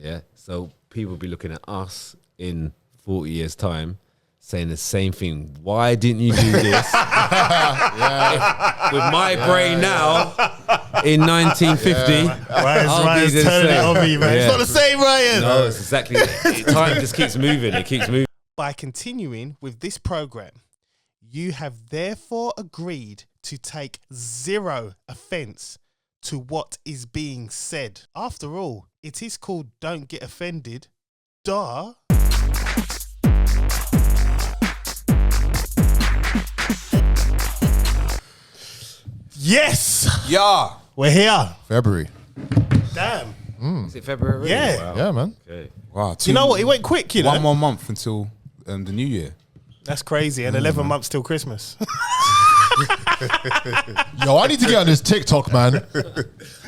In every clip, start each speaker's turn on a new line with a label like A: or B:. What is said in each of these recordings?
A: Yeah. So people will be looking at us in 40 years' time saying the same thing. Why didn't you do this? With my brain now in 1950,
B: Ryan's turning it on me, man. It's not the same, Ryan.
A: No, it's exactly. Time just keeps moving. It keeps moving.
B: By continuing with this program, you have therefore agreed to take zero offence to what is being said. After all, it is called Don't Get Offended. Duh. Yes!
C: Yeah.
B: We're here.
D: February.
B: Damn.
A: Is it February?
B: Yeah.
A: Wow.
D: Yeah, man.
A: Okay.
C: Wow.
B: You know what? It went quick, you know?
C: 1 more month until the new year.
B: That's crazy. And 11 months till Christmas.
D: Yo, I need to get on this TikTok, man.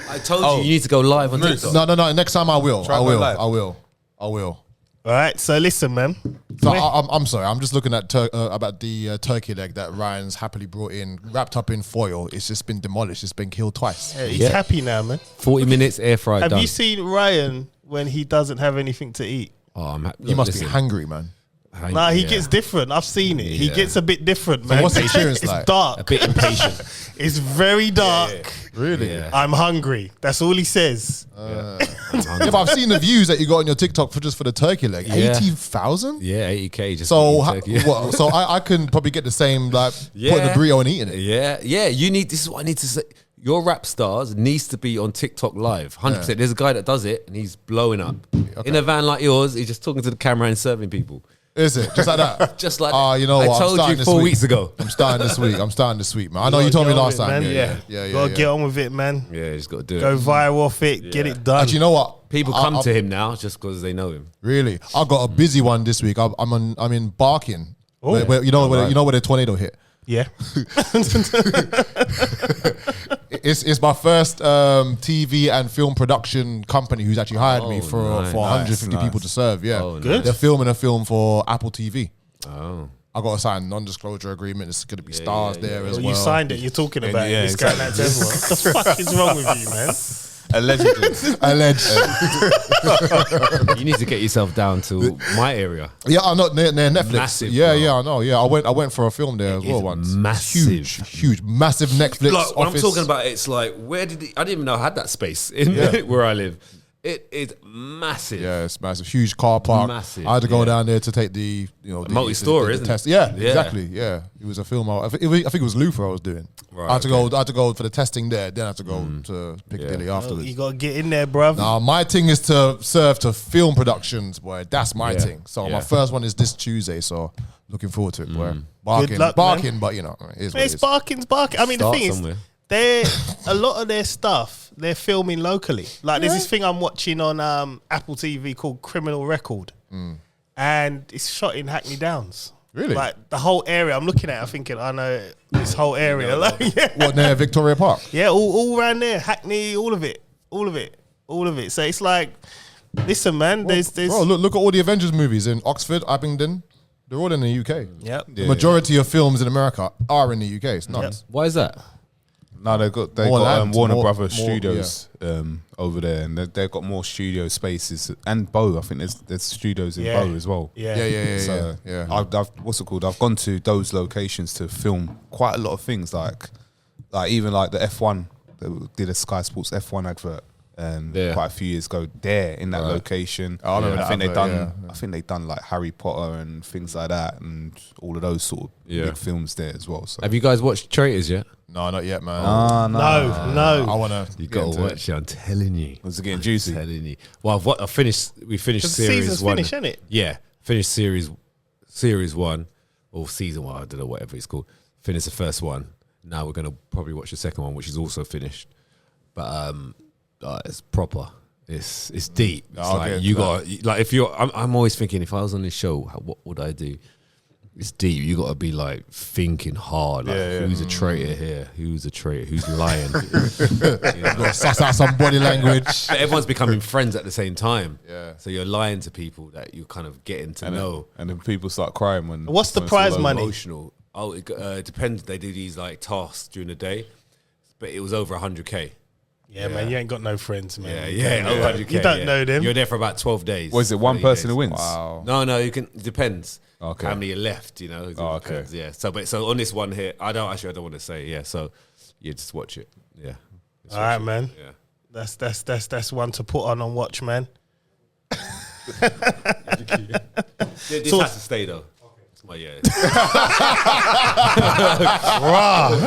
A: I told you need to go live on TikTok.
D: No. Next time I will.
C: Try
D: I
C: to go
D: will.
C: live.
D: I will. I will.
B: All right. So listen, man.
D: So I'm sorry. I'm just looking at about the turkey leg that Ryan's happily brought in, wrapped up in foil. It's just been demolished. It's been killed twice.
B: He's happy now, man.
A: 40 minutes air fried.
B: Have
A: done.
B: you seen Ryan when he doesn't have anything to eat?
A: Oh, I'm happy.
D: You must be hungry, man.
B: Nah, he gets different. I've seen it. He gets a bit different, man.
D: what's the experience
B: it's
D: like?
B: dark.
A: a bit impatient.
B: It's very dark.
D: Really?
A: Yeah.
B: I'm hungry. That's all he says.
D: Yeah, but I've seen the views that you got on your TikTok for the turkey leg.
A: Yeah.
D: 80,000.
A: Yeah, 80K. Just
D: So,
A: eating turkey.
D: so I can probably get the same, like putting a burrito and eating it.
A: Yeah. You need. This is what I need to say. Your rap stars needs to be on TikTok live. 100%. There's a guy that does it, and he's blowing up in a van like yours. He's just talking to the camera and serving people.
D: Is it just like that?
A: Just like
D: you know
A: I
D: what?
A: told you 4 weeks ago.
D: I'm starting this week. Man. I know you told me last time.
B: Man.
D: Yeah.
B: Gotta get on with it, man.
A: Yeah, you just got to do
B: Go
A: it.
B: viral off it. Get it done.
D: Actually, you know what?
A: People come to him now just because they know him.
D: Really, I got a busy one this week. I'm in Barking. Where you know where the tornado hit.
B: Yeah.
D: It's my first TV and film production company who's actually hired me for 150 people to serve. Yeah,
B: Good.
D: They're filming a film for Apple TV.
A: Oh.
D: I got to sign a non-disclosure agreement. It's going to be stars there as well.
B: You signed it. You're talking about it.
C: yeah,
B: It's going out to everyone. What the fuck is wrong with you, man?
C: Allegedly.
D: Alleged.
A: You need to get yourself down to my area.
D: Yeah, I'm not near Netflix.
A: Massive,
D: yeah,
A: bro.
D: I know. Yeah, I went for a film there as well once.
A: Massive.
D: Huge, massive Netflix
A: Like, when I'm
D: office.
A: talking about, it's like, where did I didn't even know I had that space in where I live. It is massive.
D: Yeah, it's massive. Huge car park.
A: Massive,
D: I had to go down there to take the
A: multi-story,
D: the
A: isn't it?
D: test. Yeah,
A: Yeah.
D: exactly. Yeah, it was a film. I think it was Luther I was doing.
A: Right,
D: I had to go for the testing there. Then I had to go to Piccadilly afterwards.
B: You got to get in there, bruv.
D: Now my thing is to serve to film productions, boy. That's my thing. So my first one is this Tuesday. So looking forward to it, boy.
B: Good luck,
D: Barking,
B: man.
D: but you know, it is what it
B: It's
D: is.
B: Barking's barking. I mean,
A: Start
B: the thing
A: somewhere.
B: is, a lot of their stuff, they're filming locally. Like, there's this thing I'm watching on Apple TV called Criminal Record. And it's shot in Hackney Downs.
D: Really?
B: Like, the whole area, I'm looking at it, I'm thinking, I know this whole area. Like,
D: What near Victoria Park?
B: Yeah, all around there, Hackney, all of it. So it's like, listen, man, there's
D: Bro, look at all the Avengers movies in Oxford, Abingdon. They're all in the UK.
B: Yep.
D: The majority of films in America are in the UK. It's nuts.
A: Why is that?
C: No, they got
D: More land,
C: Warner
D: more-
C: Brothers
D: more-
C: Studios over there, and they've got more studio spaces and Bow. I think there's studios in
B: Yeah.
C: Bow as well.
B: Yeah.
C: So
D: yeah.
C: I've what's it called? I've gone to those locations to film quite a lot of things, like even like the F1. They did a Sky Sports F1 advert. Quite a few years ago, there in that location.
D: I remember that
C: think they
D: advert,
C: done. I think they done like Harry Potter and things like that, and all of those sort of big films there as well. So
A: Have you guys watched Traitors yet?
D: No, not yet, man.
B: No.
D: I want to.
A: You got to watch it. I'm telling you.
C: was it getting juicy?
A: Telling you. Well, I finished. We finished
B: The
A: series
B: season's
A: one.
B: finished, innit?
A: Yeah, finished series one or season one. I don't know, whatever it's called. Finished the first one. Now we're gonna probably watch the second one, which is also finished. But it's proper. It's deep. It's like you got like if you're. I'm always thinking if I was on this show, what would I do? It's deep. You got to be like thinking hard. Like, who's a traitor here? Who's a traitor? Who's lying?
D: Suss out some body language.
A: But everyone's becoming friends at the same time.
D: Yeah.
A: So you're lying to people that you're kind of getting to know.
C: And then people start crying when.
B: What's the
C: when it's
B: prize
C: all over.
B: money?
A: Emotional. Oh, it depends. They do these like tasks during the day, but it was over 100K.
B: Yeah, man, you ain't got no friends, man.
A: You
B: don't know them.
A: You're there for about 12 days.
C: Was it one person who wins?
D: Wow.
A: No, you can. It depends.
C: Okay.
A: How many are left? You know.
C: Oh, okay.
A: Depends, yeah. So on this one here, I don't want to say. Yeah. So you just watch it. Yeah.
B: All right, man.
A: Yeah.
B: That's one to put on and watch, man.
A: This has to stay though. Well, yeah.
B: Wow.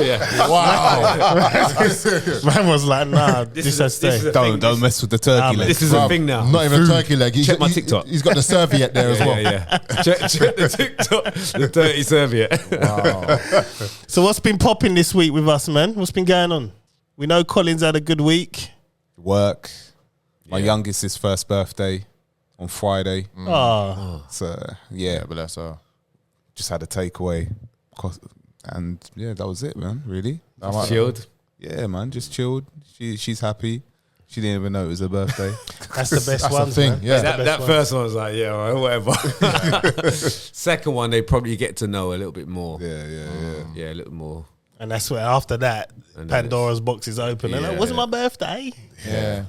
B: Man was like, nah, this has to stay.
C: Don't mess with the turkey leg.
A: This is a thing now.
D: Not even turkey leg.
A: Check my TikTok.
D: He's got the serviette there as well.
A: Yeah. Check the TikTok. The dirty serviette.
D: Wow.
B: So what's been popping this week with us, man? What's been going on? We know Colin's had a good week.
C: Work. My youngest, his first birthday on Friday.
B: Oh.
C: So yeah,
D: But that's
C: just had a takeaway, and yeah, that was it, man. Really,
A: Chilled.
C: Yeah, man, just chilled. She's happy. She didn't even know it was her birthday.
B: That's the best one,
D: thing.
B: man.
D: Yeah,
A: That first one was like, yeah, all right, whatever. Second one, they probably get to know a little bit more.
C: Yeah.
A: A little more.
B: And that's where after that,
A: And
B: Pandora's box is open. And it wasn't my birthday.
D: Yeah.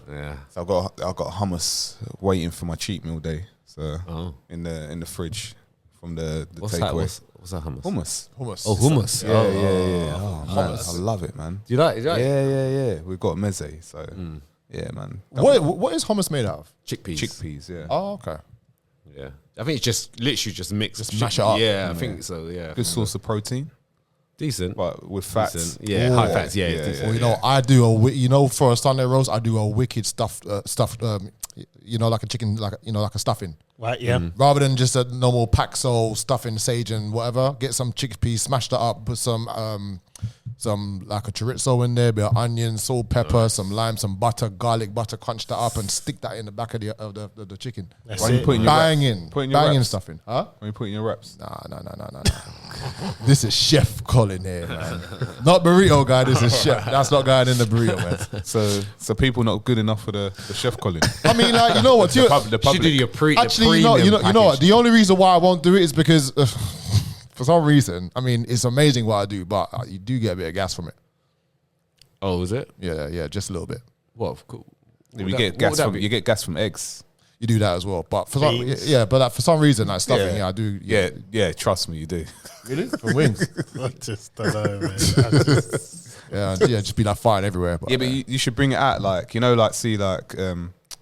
C: So I got hummus waiting for my cheat meal day. So in the fridge from the
A: What's that?
C: takeaway.
A: What's that hummus?
D: Hummus.
A: Oh, hummus.
C: Yeah. Oh, man, I love it, man.
A: Do you like it?
C: Yeah. We've got meze, so yeah, man.
D: What is hummus made out of?
A: Chickpeas.
C: Yeah.
D: Oh, okay.
A: Yeah. I think it's just literally just mixed.
D: Just mash it up.
A: Yeah, I think so. Yeah.
C: Good source of protein,
A: Decent.
C: but with fats.
A: Decent. Yeah, high fats. Yeah, it's decent.
D: Well, you know, I do for a Sunday roast, I do a wicked stuffed, like a chicken, like a stuffing.
B: Right, yeah.
D: Rather than just a normal Paxo stuffing, sage and whatever, get some chickpeas, smash that up, put some like a chorizo in there, bit of onion, salt, pepper, some lime, some butter, garlic butter, crunch that up and stick that in the back of the chicken.
B: That's
C: When you
B: it.
C: put in your
D: Banging
C: wraps?
D: stuffing. Huh?
C: When you put in your wraps.
D: No. This is Chef Colin here, man. Not burrito guy, this is Chef. That's not going in the burrito, man.
C: So people not good enough for the chef Colin.
D: I mean, like, you know what?
C: The public.
A: Should do your
D: Actually, you know what? The only reason why I won't do it is because for some reason, I mean, it's amazing what I do, but you do get a bit of gas from it.
A: Oh, is it?
D: Yeah, just a little bit.
A: What? Cool.
C: You get gas from eggs.
D: You do that as well, but for some reason, like stuffing, I do.
C: Yeah. Trust me, you do.
D: Really? For wings?
B: I just don't know, man.
D: Just be like firing everywhere. But,
C: But you should bring it out, like, you know, like see like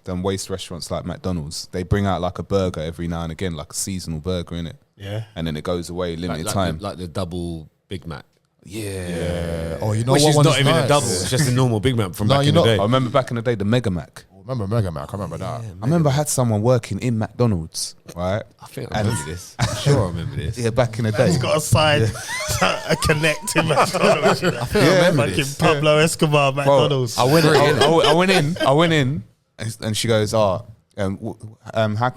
C: them waste restaurants like McDonald's. They bring out like a burger every now and again, like a seasonal burger in it.
B: Yeah.
C: And then it goes away limited
A: Like
C: time.
A: like the double Big Mac.
C: Yeah.
D: Oh, you know
A: Which
D: what
A: is
D: one
A: not
D: is
A: even
D: nice?
A: a double. It's just a normal Big Mac from
D: No,
A: back
D: you
A: in the
D: know-
A: day.
C: I remember back in the day, the Mega Mac.
D: Remember Mega Mac? I remember that.
C: I remember I had someone working in McDonald's, right?
A: I think I remember this. I'm sure I remember this.
C: Yeah, back in the day.
B: He's got a side, a connect in McDonald's.
A: I think I remember
B: Fucking
A: this.
B: Pablo Escobar
C: Bro,
B: McDonald's.
C: I went in, and she goes, how can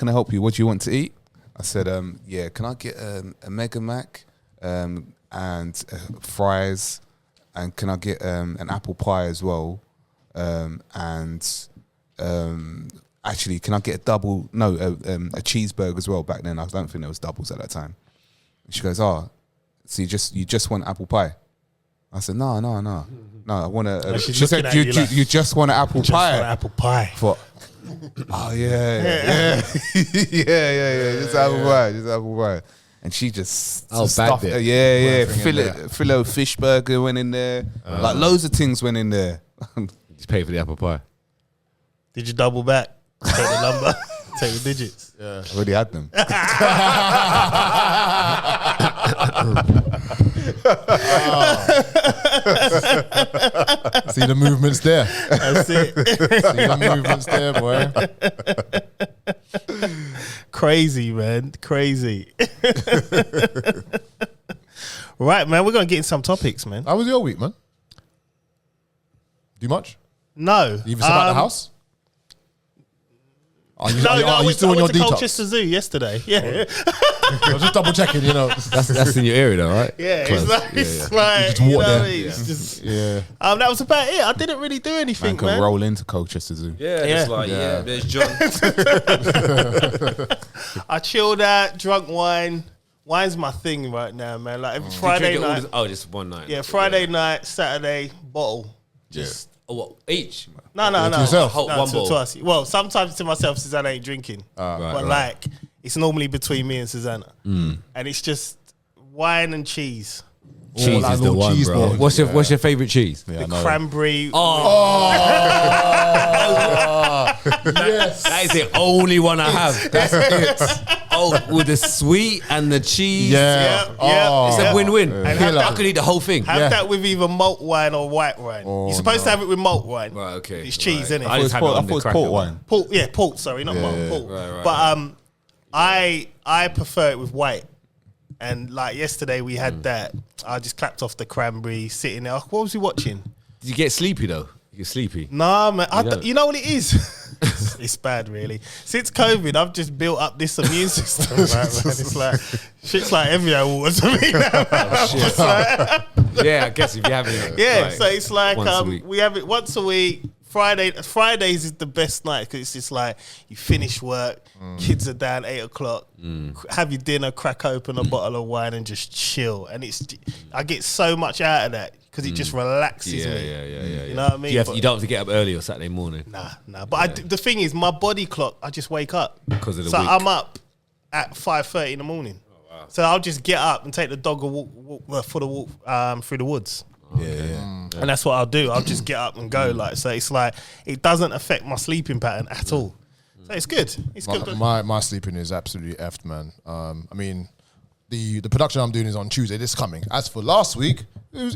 C: I help you? What do you want to eat? I said, yeah, can I get a Mega Mac and fries, and can I get an apple pie as well? Actually, can I get a cheeseburger as well? Back then, I don't think there was doubles at that time. And she goes, so you just want apple pie? I said, no, I want a.
B: she's
C: She said,
B: looking at you like,
C: you just want an apple
B: Just
C: pie?
B: want apple pie.
C: For, oh yeah. Just apple pie. And she just
A: bagged it.
C: Filet of fish burger went in there. Like loads of things went in there.
A: Just pay for the apple pie.
B: Did you double back? Take the number. Take the digits.
C: I already had them.
D: See the movements there.
B: That's it.
D: See the movements there, boy.
B: Crazy, man. Crazy. Right, man. We're going to get in some topics, man.
D: How was your week, man? Do much?
B: No.
D: You even step out the house? Are you
B: I went
D: still in your
B: to
D: detox?
B: Colchester Zoo yesterday. Yeah.
D: I was just double checking, you know.
A: That's in your area, though, right?
B: Yeah,
A: Close.
B: it's like,
A: Yeah,
B: it's
A: yeah.
B: like
D: You just
B: you know
D: walk
B: what I
D: there.
B: mean? It's just,
D: Yeah.
B: that was about it. I didn't really do anything,
C: Man can
B: man.
C: roll into Colchester Zoo.
A: Yeah,
B: Yeah.
A: just like, there's John.
B: I chilled out, drunk wine. Wine's my thing right now, man. Like every Friday night.
A: Just one night.
B: Yeah, Friday night, Saturday, bottle. Just
A: Oh, what? Each?
B: No.
D: To yourself?
A: One bottle.
B: To us. Well, sometimes to myself, Susanna ain't drinking. But like, it's normally between me and Susanna. And it's just wine and cheese.
A: Cheese
D: like
A: is the
D: little
A: one,
D: cheese
A: bro.
D: balls.
A: What's your favourite cheese?
D: Yeah,
B: The cranberry.
D: Yes.
A: That is the only one I have. That's it. Oh, with the sweet and the cheese.
D: Yeah.
A: It's a win-win.
B: And
A: I could eat the whole thing.
B: Have that with either malt wine or white wine. You're supposed to have it with malt wine.
A: Right, okay.
B: It's cheese, isn't it?
A: I just have it on
C: I
A: the
C: thought it's
A: cracker
C: port
A: one.
C: wine.
B: Port, port. Sorry, not malt. Port.
A: Right.
B: But I prefer it with white. And like yesterday, we had that. I just clapped off the cranberry, sitting there. What was we watching?
A: Did you get sleepy though? You get sleepy?
B: Nah, man. You know what it is? It's bad, really. Since COVID, I've just built up this immune system, right, man? It's like shit's like Evian water to me now. It's like-
A: Yeah, I guess if you have it.
B: yeah, so it's like
A: once a week.
B: we have it once a week. Fridays is the best night because it's just like you finish work, kids are down 8 o'clock, have your dinner, crack open a bottle of wine and just chill. And I get so much out of that because it just relaxes me.
A: Yeah.
B: You know what I mean?
A: You don't have to get up early on Saturday morning.
B: Nah. But the thing is, my body clock, I just wake up.
A: Because of the
B: so
A: week.
B: I'm up at 5:30 in the morning. Oh, wow. So I'll just get up and take the dog a walk for the walk through the woods.
C: Yeah.
B: And that's what I'll do. I'll just get up and go. Like, so it's like it doesn't affect my sleeping pattern at all. So it's good. It's good.
D: My sleeping is absolutely effed, man. I mean, the production I'm doing is on Tuesday. This coming. As for last week, it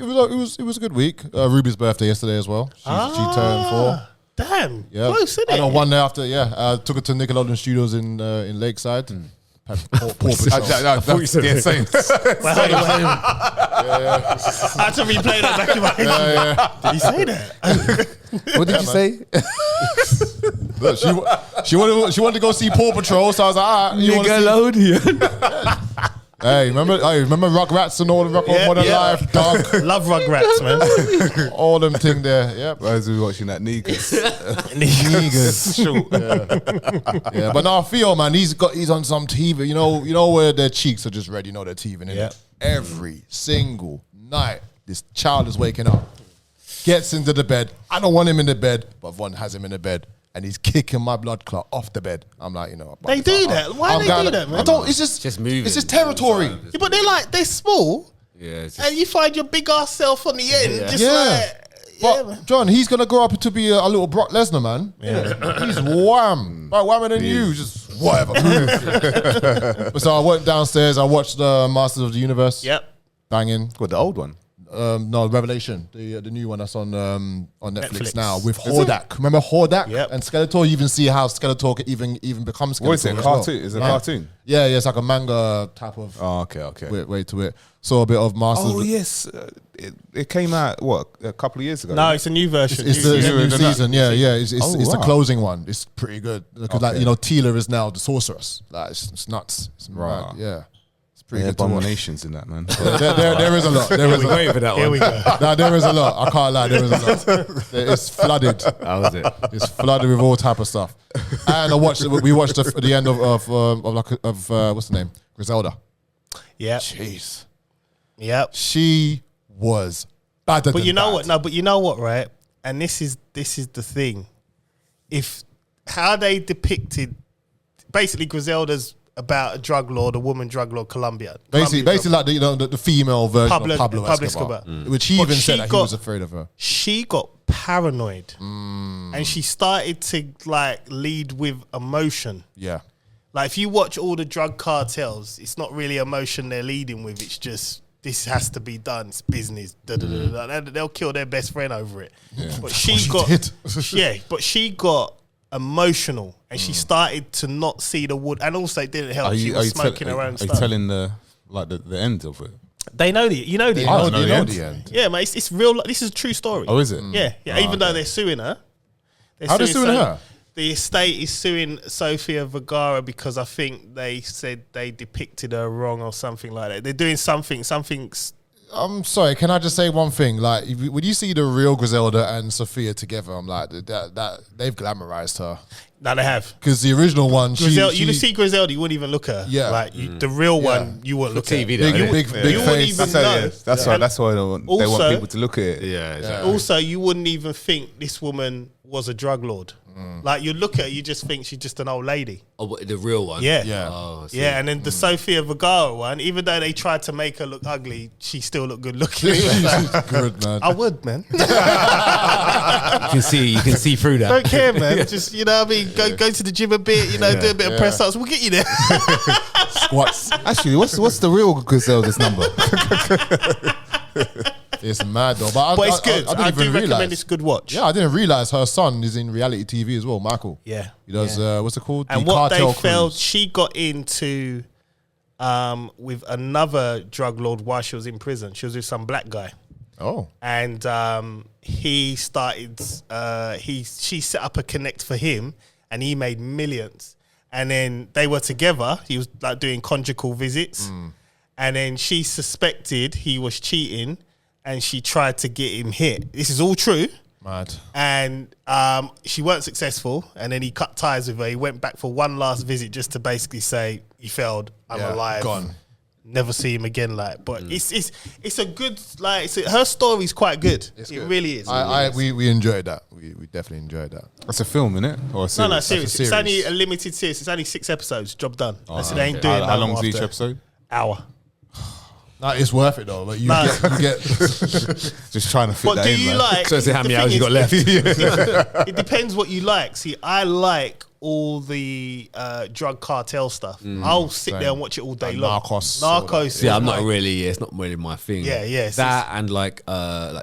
D: was a good week. Ruby's birthday yesterday as well. She turned 4.
B: Damn.
D: Yeah.
B: Close, isn't it?
D: And on one day after, took her to Nickelodeon Studios in Lakeside. Paw Patrol.
C: Same.
B: I had to replay that back in my head. Did he say that?
C: What did you say?
D: Look, she wanted to go see Paw Patrol, so I was like, all right, you want to see?
A: Nickelodeon.
D: Hey, remember Rugrats and all the Rock on Modern Life, dog.
B: Love Rugrats, man.
D: All them thing there. Yep.
C: As we were watching that Negus.
D: Yeah, but now Theo, man, he's on some TV. You know where their cheeks are just red. You know they're teething in it. Every single night, this child is waking up, gets into the bed. I don't want him in the bed, but one has him in the bed. And he's kicking my blood clot off the bed. I'm like,
B: They do that. Why do they do that, man?
D: I don't. It's just
A: moving.
D: It's just territory.
B: Yeah, but they're small.
A: Yeah.
B: And you find your big ass self on the end. Just like,
D: But
B: man.
D: John, he's gonna grow up to be a little Brock Lesnar, man. Yeah. He's wham, like whammer than you, just whatever. So I went downstairs. I watched Masters of the Universe.
B: Yep.
D: Banging.
C: What, the old one?
D: No, Revelation, the new one that's on Netflix now with
C: it?
D: Hordak. Remember Hordak?
B: Yep.
D: And Skeletor. You even see how Skeletor even becomes Skeletor.
C: What is it?
D: as
C: Cartoon?
D: well.
C: Is it a cartoon?
D: Yeah, it's like a manga type of
C: Oh, okay.
D: way to it. Saw a bit of Masters.
C: Oh, yes. It came out, a couple of years ago?
B: No, it's a new version.
D: It's the new
C: new
D: season, yeah. It's the
C: wow.
D: closing one. It's pretty good because,
C: Okay.
D: Tila is now the sorceress. Like, it's nuts. It's
C: Right.
D: mad. Yeah, it's pretty
C: Yeah,
D: good to watch.
C: abominations in that, man.
D: There is a lot. There is a lot.
A: Wait for that
B: Here
A: one.
B: we go.
D: Nah, there is a lot. I can't lie. There is a lot. It's flooded.
A: How was it?
D: It's flooded with all type of stuff. And we watched the end of what's the name? Griselda.
B: Yep.
D: Jeez,
B: Yep.
D: she was better.
B: But
D: than
B: you know
D: bad.
B: what? No, but you know what, right? And this is the thing. If how they depicted, basically Griselda's about a drug lord, a woman drug lord, Colombia.
D: Basically, like the female version of Pablo Escobar, which he
B: But
D: even
B: she
D: said that he
B: got-
D: was afraid of her.
B: She got paranoid, and she started to like lead with emotion.
D: Yeah,
B: Like if you watch all the drug cartels, it's not really emotion they're leading with. It's just this has to be done. It's business. They'll kill their best friend over it. But she got but she got emotional and she started to not see the wood. And also it didn't help. She was smoking her own
C: Are you
B: stuff.
C: telling the end of it?
B: They know the you know the
C: I
B: end.
C: don't know
D: know
C: the
D: the
C: end.
D: end.
B: Yeah, mate. It's real. This is a true story.
C: Oh, is it?
B: Yeah. Even though they're suing her.
D: How they suing her?
B: The estate is suing Sofia Vergara because I think they said they depicted her wrong or something like that. They're doing something
D: I'm sorry, can I just say one thing? Like, when you see the real Griselda and Sophia together, I'm like, that they've glamorized her.
B: No, they have.
D: Because the original one,
B: you see Griselda, you wouldn't even look at her.
D: Yeah.
B: Like, the real one, you wouldn't look at her.
C: TV,
D: big
B: You wouldn't
D: face.
B: even know.
C: That's why they want people to look at it.
A: Yeah, exactly.
B: Also, you wouldn't even think this woman was a drug lord. Like, you look at her, you just think she's just an old lady.
A: Oh, what, the real one?
B: Yeah.
D: Yeah.
A: Oh, I see.
B: Yeah, and then the Sofia Vergara one, even though they tried to make her look ugly, she still looked good looking.
D: Good, man.
B: I would, man.
A: You can see through that.
B: Don't care, man. Just, you know what I mean? Go to the gym a bit, you know, do a bit of press ups. We'll get you there.
D: Squats.
C: Actually, what's the real Griselda's number?
D: It's mad though, but
B: But it's good. I do recommend
D: realize.
B: it's a good watch.
D: Yeah, I didn't realize her son is in reality TV as well, Michael.
B: Yeah.
D: He does, what's it called?
B: And
D: The
B: what they
D: Cartel
B: felt,
D: Cruise.
B: she got into with another drug lord while she was in prison. She was with some black guy.
D: Oh.
B: And he started, she set up a connect for him and he made millions. And then they were together. He was like doing conjugal visits. And then she suspected he was cheating and she tried to get him hit. This is all true.
D: Mad.
B: And she weren't successful. And then he cut ties with her. He went back for one last visit just to basically say, he failed, I'm alive.
D: Gone.
B: Never see him again. Like, but it's a good, like, her story's quite good. It really is.
D: We enjoyed that. We definitely enjoyed that.
C: That's a film, innit? Or a series?
B: No, serious.
D: series.
B: It's only a limited series. It's only 6 episodes. Job done. That's it. They ain't doing
C: How
B: no
C: long
B: more
C: is each
B: after.
C: episode?
B: Hour.
D: No, it's worth it though. Like you get
C: Just trying to fit
B: What
C: that
B: do
C: in,
B: you
C: man.
B: like?
A: So see how
B: The
A: many
B: thing
A: hours you got left.
B: It depends what you like. See, I like all the drug cartel stuff. I'll sit there and watch it all day
D: Like
B: long.
D: Narcos,
B: Narcos.
A: Yeah,
B: is
A: I'm not
B: like-
A: really. Yeah, it's not really my thing.
B: Yeah, yeah, it's
A: That and like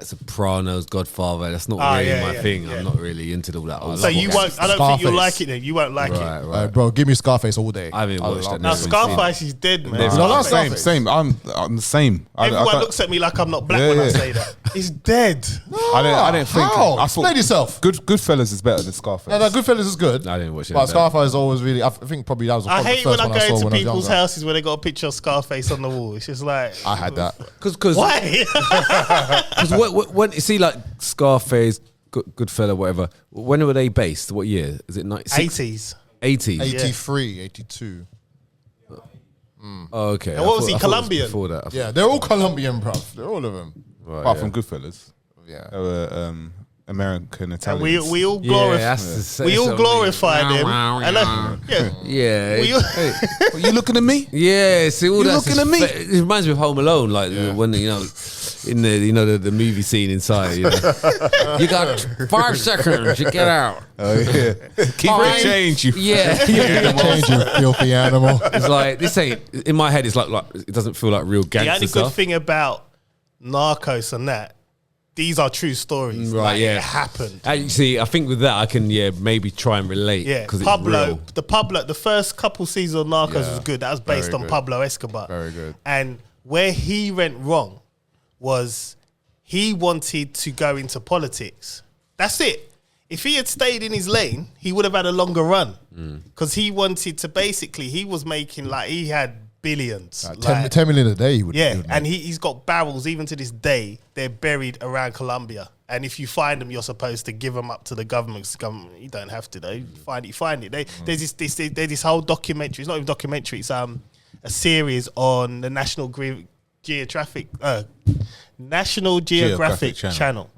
A: Sopranos, Godfather. That's not really
B: yeah,
A: my
B: yeah,
A: thing.
B: yeah.
A: I'm not really into all that. Old
B: So
A: stuff.
B: you won't. I don't think you'll
D: Scarface.
B: like it. Then you won't like it.
A: Right.
D: bro, give me Scarface all day.
A: I haven't watched that.
B: Now
A: never seen
B: Scarface is dead, man.
A: Never.
D: No, that's
B: Scarface.
C: Same. I'm the same.
B: Everyone looks at me like I'm not black when I
C: Yeah.
B: say that. It's dead.
C: I didn't think.
D: How?
C: I
D: Explain yourself.
C: Goodfellas is better than Scarface.
D: No, Goodfellas is good.
A: I didn't watch it.
D: But Scarface is always really. I think probably that was.
B: I
D: the
B: hate
D: first
B: when I
D: one
B: go
D: saw
B: into
D: when I was
B: people's
D: younger.
B: houses where they got a picture of Scarface on the wall. It's just like,
C: I had that.
A: Because
B: why?
A: when you see like Scarface, Goodfella, whatever. When were they based? What year? Is it
B: 80s.
A: 80s?
D: 83, 82.
A: Oh, okay.
B: And what was he,
A: I thought it
B: Colombian?
A: Before that.
D: Yeah, they're all Colombian, bruv. They're all of them.
A: Right,
C: Apart
A: yeah.
C: from Goodfellas.
D: Yeah.
C: They were American
B: And
C: Italians.
B: we all
A: Yeah,
B: glorify.
A: that's the same.
B: We all glorify them.
A: Wow,
B: And
A: wow.
B: yeah.
A: Yeah.
B: We all-
C: Are you looking at me?
A: Yeah, see all
C: You
A: that.
C: looking at me?
A: It reminds me of Home Alone, like when in the movie scene inside. You know, you got 5 seconds to get out.
C: Oh yeah. Keep
A: Fine.
C: the change, you.
A: Yeah,
D: Change you filthy animal.
A: it's like this ain't in my head. It's like it doesn't feel like real
B: The
A: gangster
B: only good
A: stuff.
B: thing about Narcos and that, these are true stories.
A: Right,
B: Like,
A: yeah.
B: It happened.
A: And see, I think with that I can maybe try and relate.
B: Yeah,
A: because
B: Pablo, the first couple seasons of Narcos was good. That was based
D: Very
B: on
D: good.
B: Pablo Escobar.
D: Very good.
B: And where he went wrong was he wanted to go into politics. That's it. If he had stayed in his lane, he would have had a longer run. Because he wanted to he was making he had billions.
D: Like 10 million a day. He would,
B: Yeah,
D: he would
B: and
D: make.
B: he's got barrels even to this day. They're buried around Colombia, and if you find them, you're supposed to give them up to the government. You don't have to though. You find it. There's this whole documentary. It's not even a documentary. It's a series on the National Geographic channel,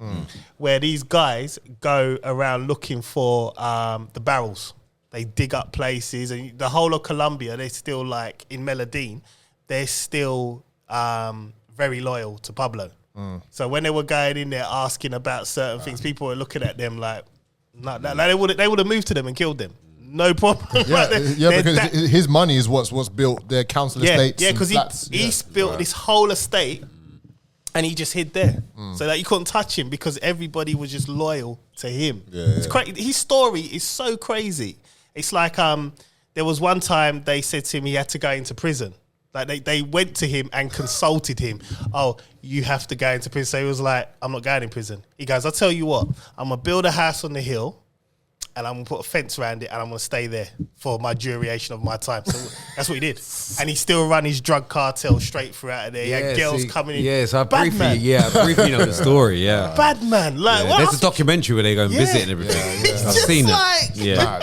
B: where these guys go around looking for the barrels. They dig up places, and the whole of Colombia, they're still in Medellin, they're still very loyal to Pablo. So when they were going in there asking about certain things, people were looking at them like they would have moved to them and killed them. No problem.
D: Because his money is what's built their council estates.
B: Yeah,
D: and
B: because
D: flats.
B: he's built this whole estate and he just hid there. So that you couldn't touch him because everybody was just loyal to him. It's crazy. His story is so crazy. It's like there was one time they said to him he had to go into prison. Like they went to him and consulted him. Oh, you have to go into prison. So he was like, I'm not going in prison. He goes, I'll tell you what, I'm going to build a house on the hill. and I'm going to put a fence around it and I'm going to stay there for my duration of my time. So that's what he did. And he still ran his drug cartel straight throughout there. He had girls coming in.
A: Yeah, so I briefly know the story, yeah.
B: Bad man. Like,
A: there's a documentary where they go and visit and everything. I've seen it. Yeah.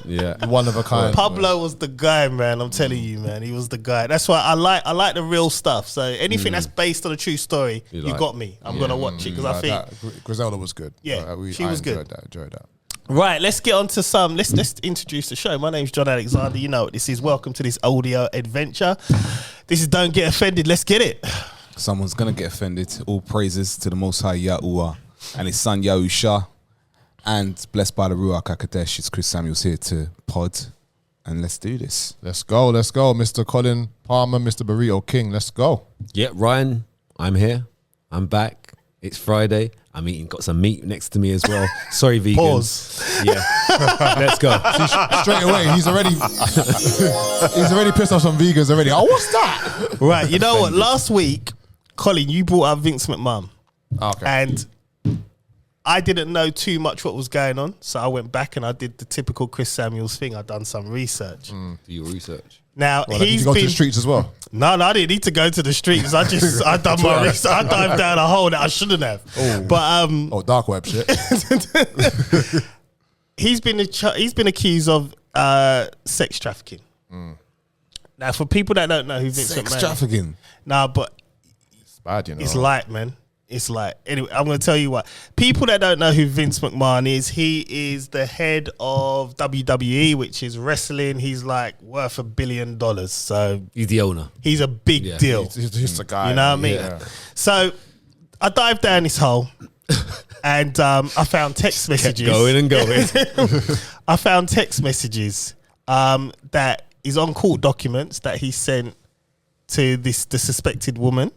A: Yeah,
D: one of a kind.
B: Pablo was the guy, man. I'm telling you, man, he was the guy. That's why I like the real stuff. So anything that's based on a true story, you got me. I'm gonna watch it because I think
D: Griselda was good.
B: Yeah, she was good.
D: Enjoyed that.
B: Right, let's get on to some. Let's introduce the show. My name's John Alexander. You know what this is. Welcome to this audio adventure. This is Don't Get Offended. Let's get it.
C: Someone's gonna get offended. All praises to the Most High Yahuwah and His Son Yahusha. And blessed by the Ruach HaKodesh, it's Chris Samuels here to pod. And let's do this.
D: Let's go. Mr. Colin Palmer, Mr. Burrito King, let's go.
A: Yeah, Ryan, I'm here. I'm back. It's Friday. I'm eating, got some meat next to me as well. Sorry, vegans.
B: Pause.
A: Yeah. Let's go.
D: See, straight away, he's already pissed off some vegans already. Oh, what's that?
B: Right, you know what? Last week, Colin, you brought up Vince McMahon.
D: Okay.
B: And I didn't know too much what was going on, so I went back and I did the typical Chris Samuels thing. I done some research.
A: Do your research.
B: Now
D: Did you go to the streets as well?
B: No, I didn't need to go to the streets. I done my research. I dived down a hole that I shouldn't have.
D: Oh.
B: But
D: dark web shit.
B: he's been accused of sex trafficking. Now, for people that don't know who Vince McMahon,
C: Sex trafficking.
B: nah, but
D: It's bad, you know.
B: it's light, man. It's like, anyway, I'm going to tell you what. People that don't know who Vince McMahon is, he is the head of WWE, which is wrestling. He's like worth $1 billion. So
A: He's the owner.
B: he's a big deal.
D: He's just a guy.
B: You know what I mean?
D: Yeah.
B: So I dived down this hole and I found text messages.
A: Going and going.
B: I found text messages that is on court documents that he sent to the suspected woman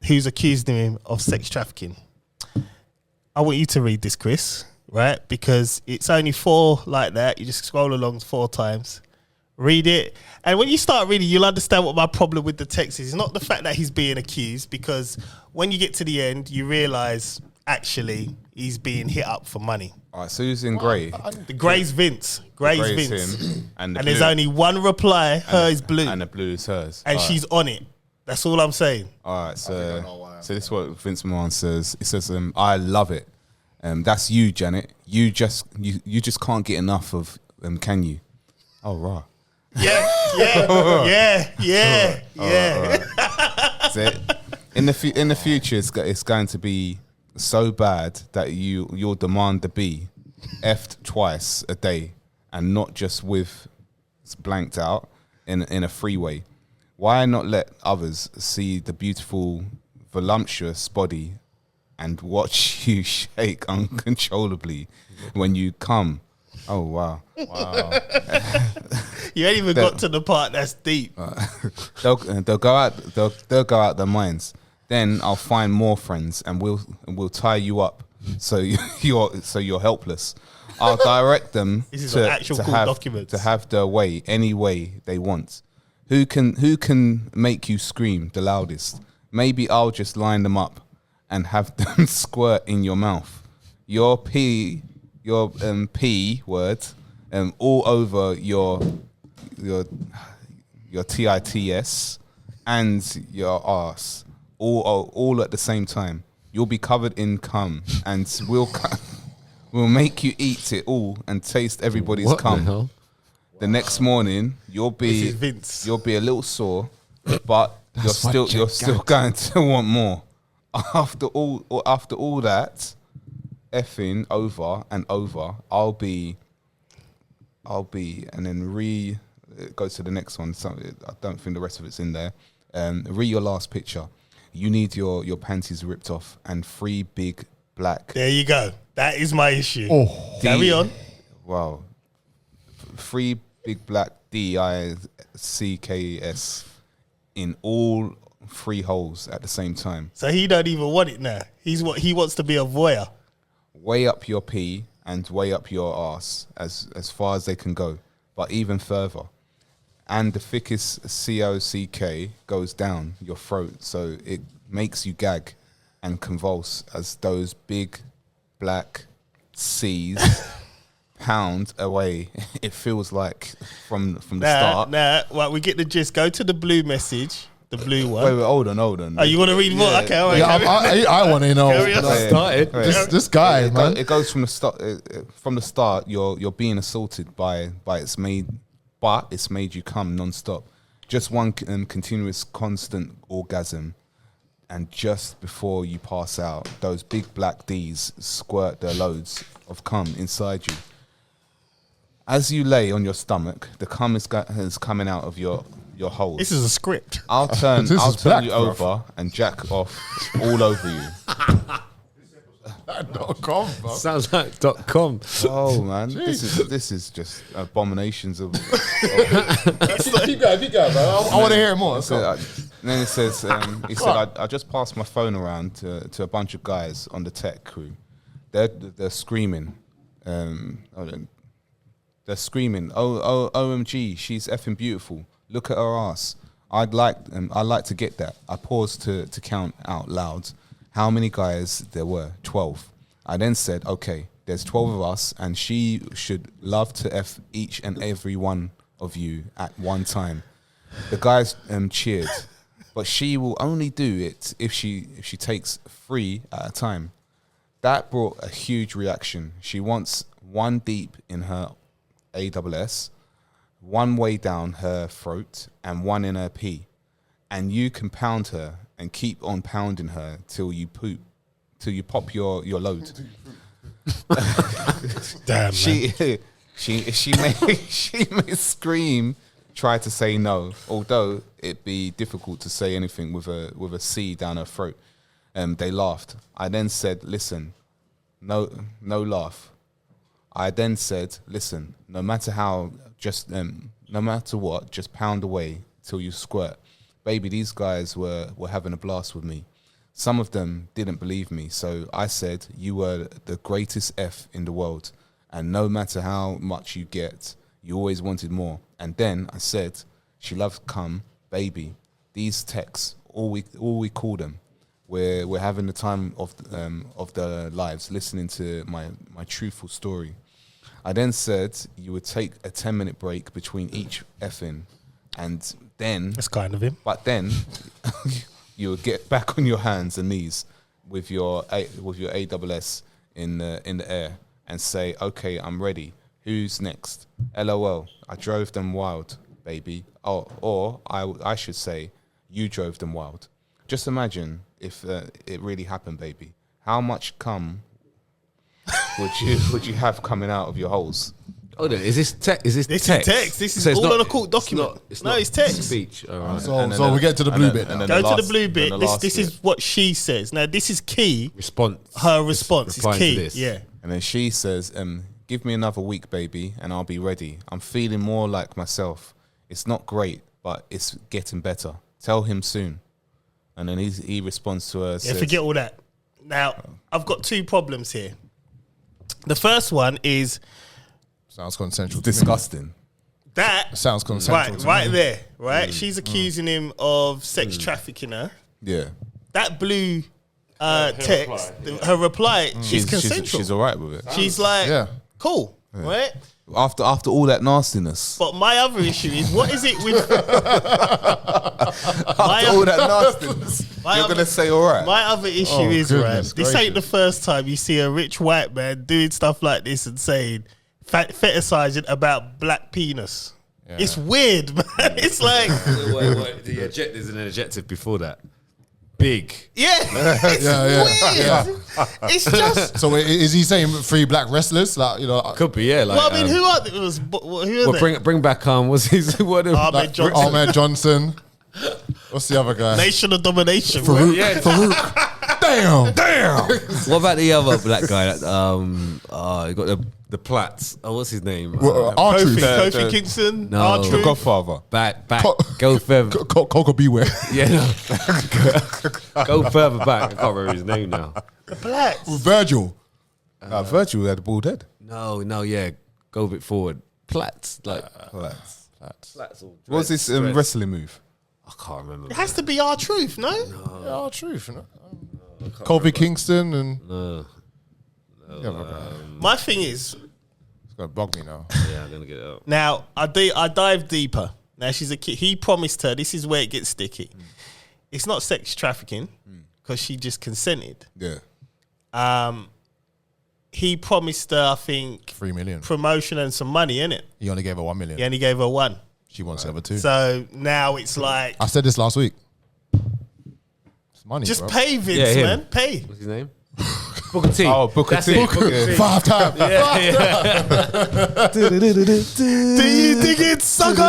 B: who's accused him of sex trafficking. I want you to read this, Chris, right? Because it's only 4 like that. You just scroll along 4 times. Read it. And when you start reading, you'll understand what my problem with the text is. It's not the fact that he's being accused, because when you get to the end, you realise, actually, he's being hit up for money.
C: All right, so who's in grey?
B: The grey's Vince. Grey's Vince.
C: Him. And
B: there's only one reply. Her is blue.
C: And the blue is hers.
B: And she's on it. That's all I'm saying.
C: All right, so this is what Vince McMahon says. It says, I love it. That's you, Janet. You just can't get enough of can you? Oh, right.
B: Yeah.
C: So in the future, it's going to be so bad that you'll demand to be effed twice a day, and not just with it's blanked out in a freeway. Why not let others see the beautiful, voluptuous body and watch you shake uncontrollably when you come? Oh, wow.
B: You ain't even got to the part that's deep.
C: They'll go out their minds. Then I'll find more friends and we'll tie you up so you're helpless. I'll direct them to have their way any way they want. Who can make you scream the loudest? Maybe I'll just line them up and have them squirt in your mouth. Your P word all over your tits and your arse all at the same time. You'll be covered in cum, and we'll make you eat it all and taste everybody's cum. The next morning, you'll be a little sore, but you're still going to want more. After all that effing over and over, I'll be, and then it goes to the next one. So I don't think the rest of it's in there. Your last picture. You need your panties ripped off and 3 big black.
B: There you go. That is my issue. Carry on.
C: Wow. 3 big black DICKS in all 3 holes at the same time.
B: So he don't even want it now. He wants to be a voyeur.
C: Way up your pee and way up your arse as far as they can go, but even further. And the thickest COCK goes down your throat, so it makes you gag and convulse as those big black C's pound away it feels like from the start.
B: Well, we get the gist. Go to the blue message, the blue one.
C: Wait, hold on.
B: Oh, you want to read more? Okay, all right.
D: Yeah, I want to know.
A: Started.
D: This guy, man.
C: It goes from the start. From the start, you're being assaulted by its maid, but it's made you come non-stop. Just one continuous, constant orgasm, and just before you pass out, those big black D's squirt their loads of cum inside you. As you lay on your stomach, the cum is coming out of your hole.
B: This is a script.
C: I'll turn you over and jack off all over you.
D: .com, bro.
A: Sounds like .com.
C: Oh man, this is just abominations of.
D: Keep going, bro. I want to hear more.
C: Then it says, he said, I just passed my phone around to a bunch of guys on the tech crew. They're screaming. They're screaming, oh, OMG, she's effing beautiful. Look at her ass. I'd like to get that. I paused to count out loud how many guys there were. 12. I then said, okay, there's 12 of us, and she should love to F each and every one of you at one time. The guys cheered, but she will only do it if she takes 3 at a time. That brought a huge reaction. She wants 1 deep in her AWS, 1 way down her throat, and 1 in her pee. And you can pound her and keep on pounding her till you poop, till you pop your load.
B: Damn,
C: she may scream, try to say no, although it'd be difficult to say anything with a C down her throat. They laughed. I then said, listen, no laugh. I then said, listen, no matter what, just pound away till you squirt. Baby, these guys were having a blast with me. Some of them didn't believe me, so I said, you were the greatest F in the world, and no matter how much you get, you always wanted more. And then I said, she loves cum, baby. These texts, all we call them. We're having the time of their lives, listening to my truthful story. I then said you would take a 10-minute break between each effing, and then
B: that's kind of him.
C: But then you would get back on your hands and knees with your AWS in the air and say, "Okay, I'm ready. Who's next?" LOL. I drove them wild, baby. Oh, or I should say, you drove them wild. Just imagine if it really happened, baby. How much cum would you have coming out of your holes?
A: Hold on, is this text? Is this
B: This
A: text?
B: is text. This is
A: So it's
B: all
A: not-
B: on a court document.
A: It's
B: No,
A: not
B: it's text.
A: Speech. All right.
D: So we get to the blue bit now.
B: Go to the blue bit. This is what she says. Now, this is key.
A: Response.
B: Her response is
A: Replying to
B: key.
A: this.
B: Yeah.
C: And then she says, give me another week, baby, and I'll be ready. I'm feeling more like myself. It's not great, but it's getting better. Tell him soon. And then he responds to her.
B: Yeah,
C: Says,
B: forget all that. Now, I've got 2 problems here. The first one is
D: Sounds consensual.
C: disgusting.
B: that.
D: Sounds consensual.
B: Right there. Right? She's accusing him of sex trafficking her.
C: Yeah.
B: That blue text, her reply, she's consensual.
C: She's all right with it.
B: She's like,
D: Yeah.
B: cool. Right?
C: After all that nastiness.
B: But my other issue is, what is it with...
C: After all that nastiness, you're going to say all right.
B: My other issue is, right,
D: goodness
B: this ain't the first time you see a rich white man doing stuff like this and saying, fetishizing about black penis.
D: Yeah.
B: It's weird, man. It's like...
A: Wait. There's an adjective before that. Big.
B: Yeah. It's weird. It's just...
D: So is he saying 3 black wrestlers? Like, you know,
A: Could be, yeah. Like,
B: Well, I mean, who are they?
A: bring back what's his what?
B: Ahmed Johnson.
D: Ahmed Johnson. What's the other guy?
B: Nation of Domination.
D: Farouk.
A: Yeah.
D: Farouk. Damn.
A: What about the other black guy? That, he got the Platts. Oh, what's his name?
D: R-Truth.
B: Kofi Kingston.
A: No.
B: R-Truth.
C: The Godfather.
A: Back. Go further.
D: Coco Beware.
A: Yeah, no. Go further back. I can't remember his name now.
B: The blacks.
D: Virgil.
C: Virgil had a bald head.
A: No, yeah. Go a bit forward. Platts, like
C: Platts.
A: Platts. Or
C: What's this
A: dreads.
C: wrestling move?
A: I can't remember.
B: It has to be R-Truth, no?
D: Yeah, R-Truth. You know? Kofi Kingston and
A: No.
B: My thing is,
D: gonna bug me now.
A: Yeah, I'm gonna get it out.
B: Now, I dive deeper. Now, she's a kid. He promised her, this is where it gets sticky. It's not sex trafficking because she just consented.
C: Yeah.
B: He promised her, I think,
D: $3 million.
B: promotion and some money, innit?
D: He only gave her $1 million.
B: He only gave her 1.
D: She wants the other 2.
B: So now it's like,
D: I said this last week. It's money,
B: just
D: bro.
B: pay Vince,
A: him.
B: man. Pay.
A: What's his name? Booker T.
C: Oh, Booker
A: That's
C: T.
A: it, Booker T.
D: 5 times.
B: Do you think it's sucker?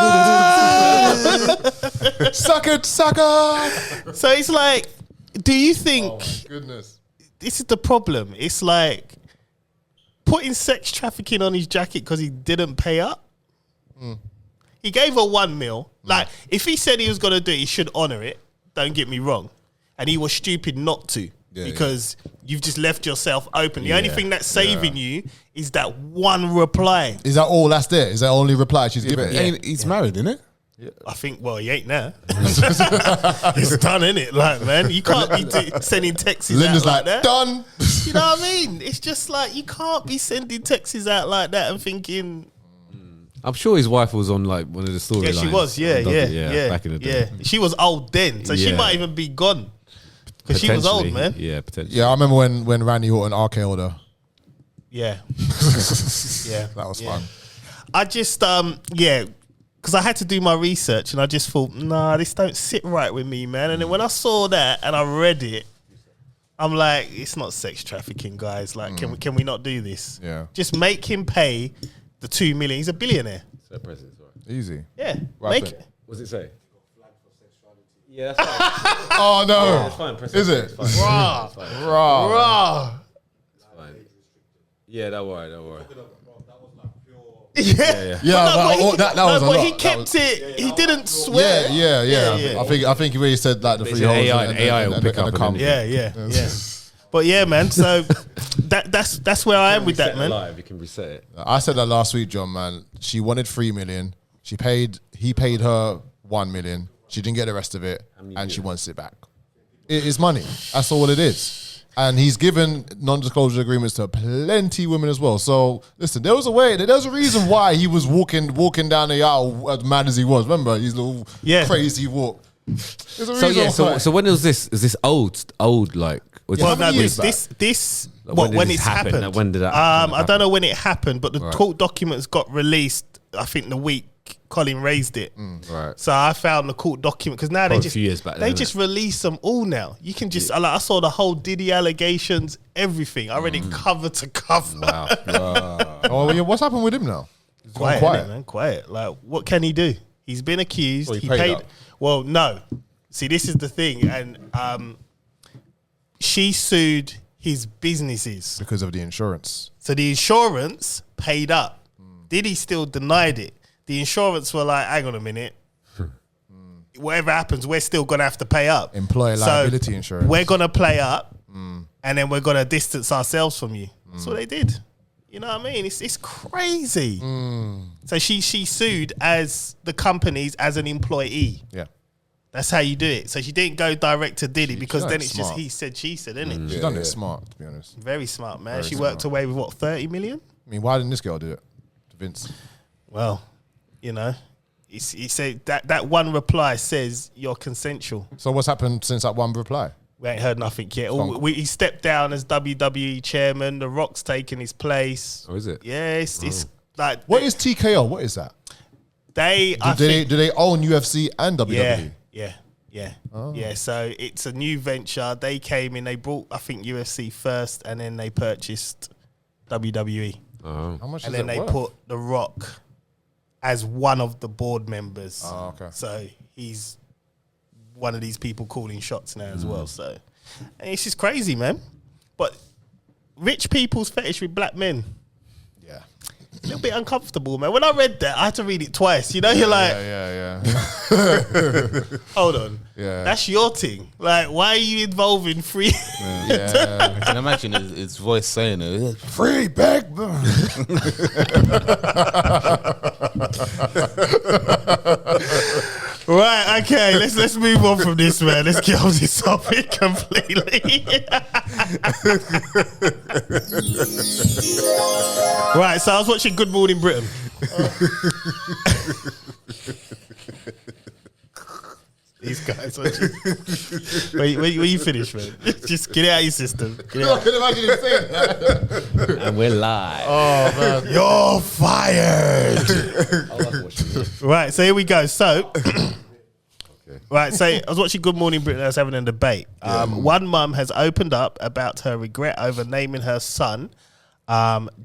D: Suck it, sucker.
B: So it's like, do you think...
D: Oh, my goodness.
B: This is the problem. It's like putting sex trafficking on his jacket because he didn't pay up. He gave her 1 mil. Like, if he said he was going to do it, he should honour it. Don't get me wrong. And he was stupid not to because you've just left yourself open. The only thing that's saving you is that 1 reply.
D: Is that all that's there? Is that only reply she's giving?
C: He's married, isn't it?
B: I think, well, he ain't now. It's done, innit? Like, man, you can't be sending texts
D: Linda's
B: out like
D: like,
B: that.
D: done.
B: You know what I mean? It's just like, you can't be sending texts out like that and thinking...
A: I'm sure his wife was on like one of the storylines.
B: Yeah, she was. Yeah.
A: Back in the day.
B: She was old then, so she might even be gone because she was old,
A: Potentially.
B: man.
A: Yeah, potentially.
D: Yeah, I remember when Randy Orton RKO'd her.
B: Yeah, yeah.
D: That was fun.
B: I just because I had to do my research and I just thought, nah, this don't sit right with me, man. And then when I saw that and I read it, I'm like, it's not sex trafficking, guys. Like, can we not do this?
D: Yeah.
B: Just make him pay the 2 million. He's a billionaire.
D: Easy.
B: Yeah.
D: What
B: Make
D: happened?
B: it.
A: What does it say? Yeah, that's fine.
D: Oh no.
A: Yeah, it's fine. Press
D: Is
A: it?
D: it?
A: It's fine. It's fine.
B: Raw.
A: It's fine. Yeah, don't worry.
B: Yeah.
D: That was a lot.
B: He kept it. He didn't swear.
D: Yeah. I think he really said like the
A: It's
D: 3 holes.
A: AI will pick up and
D: come.
B: Yeah. But yeah, man. So that's where I am with that, man.
A: Live, you can reset it.
D: I said that last week, John. Man, she wanted 3 million. He paid her 1 million. She didn't get the rest of it, and she wants it back. It is money. That's all it is. And he's given non-disclosure agreements to plenty of women as well. So listen, there was a reason why he was walking down the aisle as mad as he was. Remember his little crazy walk.
A: So when was this? Is this old? Like,
B: Well, no, this when it's happened.
A: Like, when did that happen?
B: I don't know when it happened, but the court documents got released. I think the week Colin raised it.
A: Right.
B: So I found the court document because now
A: a few years back then,
B: they just release them all now. You can just like I saw the whole Diddy allegations, everything. I read it cover to cover.
A: Wow.
D: Oh yeah, what's happened with him now? He's gone
B: Quiet, man. Quiet. Like, what can he do? He's been accused.
C: Well,
B: he
C: he paid
B: paid.
C: up.
B: Well, no. See, this is the thing, and she sued his businesses
D: because of the insurance.
B: so the insurance paid up. Diddy still denied it. The insurance were like, hang on a minute. Whatever happens, we're still going to have to pay up.
D: Employer liability insurance.
B: We're going to play up and then we're going to distance ourselves from you. That's what they did. You know what I mean? It's crazy. So she sued as the companies as an employee.
D: Yeah.
B: That's how you do it. So she didn't go direct to Diddy because
D: done
B: then
D: it
B: it's
D: smart.
B: just he said, she said, isn't it?
D: She's done it smart, to be honest.
B: Very smart, man.
D: Very
B: She
D: smart.
B: worked away with what, 30 million?
D: I mean, why didn't this girl do it? Vince.
B: Well, you know, he said that 1 reply says you're consensual.
D: So what's happened since that 1 reply?
B: We ain't heard nothing yet. He stepped down as WWE chairman. The Rock's taking his place.
A: Oh, is it?
B: Yeah, it's like
D: What is TKO? What is that?
B: Do
D: Do they own UFC and WWE?
B: Yeah. So it's a new venture. They came in. They brought, I think, UFC first, and then they purchased WWE,
A: Oh.
D: How much
B: and
D: is
B: then
D: it
B: they
D: worth?
B: put The Rock as one of the board members.
D: Oh, okay.
B: So he's one of these people calling shots now as well. So and it's just crazy, man. But rich people's fetish with black men.
D: Yeah.
B: A little bit uncomfortable, man. When I read that, I had to read it twice. You know, you're like,
D: Yeah.
B: hold on.
D: Yeah.
B: That's your thing. Like, why are you involving free?
D: Yeah.
E: I can imagine his voice saying it.
D: Free backbone.
B: Right, okay, let's move on from this, man. Let's get off this topic completely. Right, so I was watching Good Morning Britain. These guys are just... Wait, you finish, man. Just get it out of your system.
D: I can imagine him saying that.
A: And we're live.
D: Oh, man.
B: You're fired. Right, so here we go. So, right, so I was watching Good Morning Britain. I was having a debate. One mum has opened up about her regret over naming her son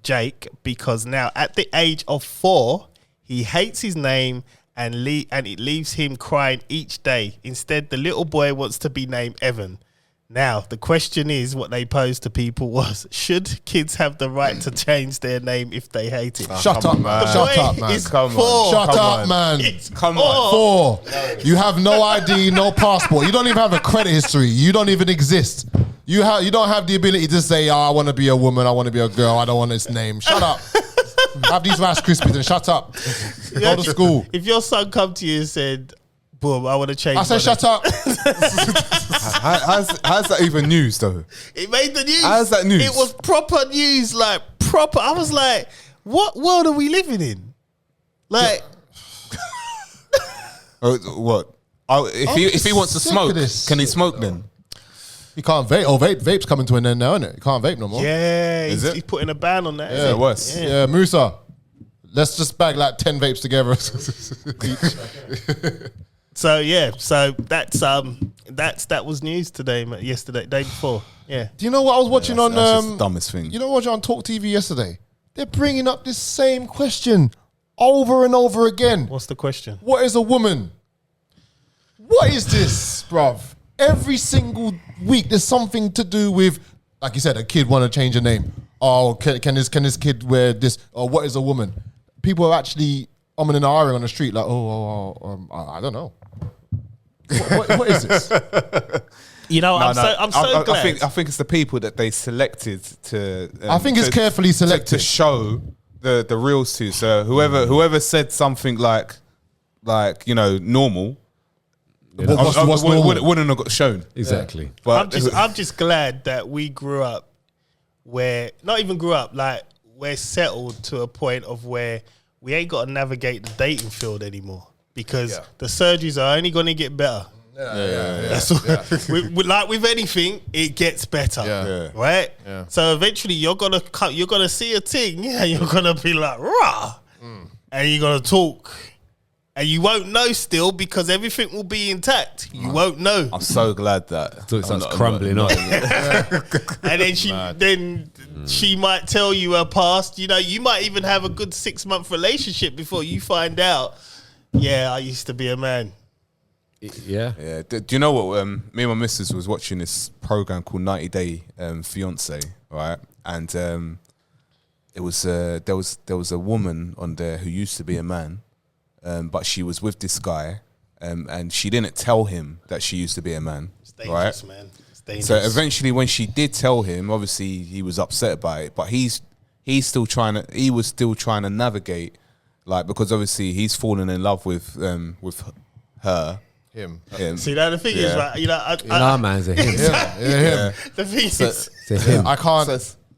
B: Jake, because now at the age of 4, he hates his name and it leaves him crying each day. Instead, the little boy wants to be named Evan. Now, the question is, what they posed to people was, should kids have the right to change their name if they hate it?
D: Shut up, man. Shut up, man.
B: Come on.
D: Shut up, man.
B: Come on.
D: 4. You have no ID, no passport. You don't even have a credit history. You don't even exist. You don't have the ability to say, I want to be a woman, I want to be a girl, I don't want this name. Shut up. Have these Rice Krispies and shut up. Go to school.
B: If your son come to you and said, boom, I want to change.
D: I said, shut up.
C: How's that even news though?
B: It made the news.
C: How's that news?
B: It was proper news, like proper. I was like, what world are we living in? Like,
C: What? If he wants to smoke, can he smoke then?
D: You can't vape. Oh, vape's coming to an end now, isn't it? You can't vape no more.
B: yeah,
C: Is
B: he's putting a ban on that.
D: Yeah,
C: worse.
D: Yeah, Musa. Let's just bag like 10 vapes together.
B: So that was news today, yesterday, day before. Yeah.
D: Do you know what I was watching on?
C: That's just the dumbest thing.
D: You know what I was on Talk TV yesterday? They're bringing up this same question over and over again.
B: What's the question?
D: What is a woman? What is this, bruv? Every single week, there's something to do with, like you said, a kid want to change a name. Oh, can this kid wear this? Or what is a woman? People are actually umming and ahhing on the street, like, I don't know. What is this?
B: You know, I'm so glad.
C: I think it's the people that they selected to.
D: I think it's carefully selected
C: to show the reals to. So whoever said something like normal.
D: What's normal?
C: Wouldn't have got shown.
A: Exactly.
C: But
B: I'm just glad that we grew up where, not even grew up, like we're settled to a point of where we ain't got to navigate the dating field anymore, because the surgeries are only going to get better. That's like with anything, it gets better, right? Yeah. So eventually you're gonna see a thing, and you're gonna be like, rah, and you're gonna talk. And you won't know still, because everything will be intact. You won't know.
C: I'm so glad that.
A: So it starts crumbling on.
B: And then she might tell you her past. You know, you might even have a good 6-month relationship before you find out, yeah, I used to be a man.
A: Yeah.
C: Do you know what? Me and my missus was watching this program called 90 Day Fiance, right? And there was a woman on there who used to be a man. But she was with this guy, and she didn't tell him that she used to be a man.
B: It's dangerous, man. It's dangerous.
C: So eventually, when she did tell him, obviously he was upset by it. But he was still trying to navigate, like, because obviously he's fallen in love with her. Him.
B: See, now the thing is, right? You know,
A: our man's a him.
D: Him.
B: The thing is,
A: it's a him.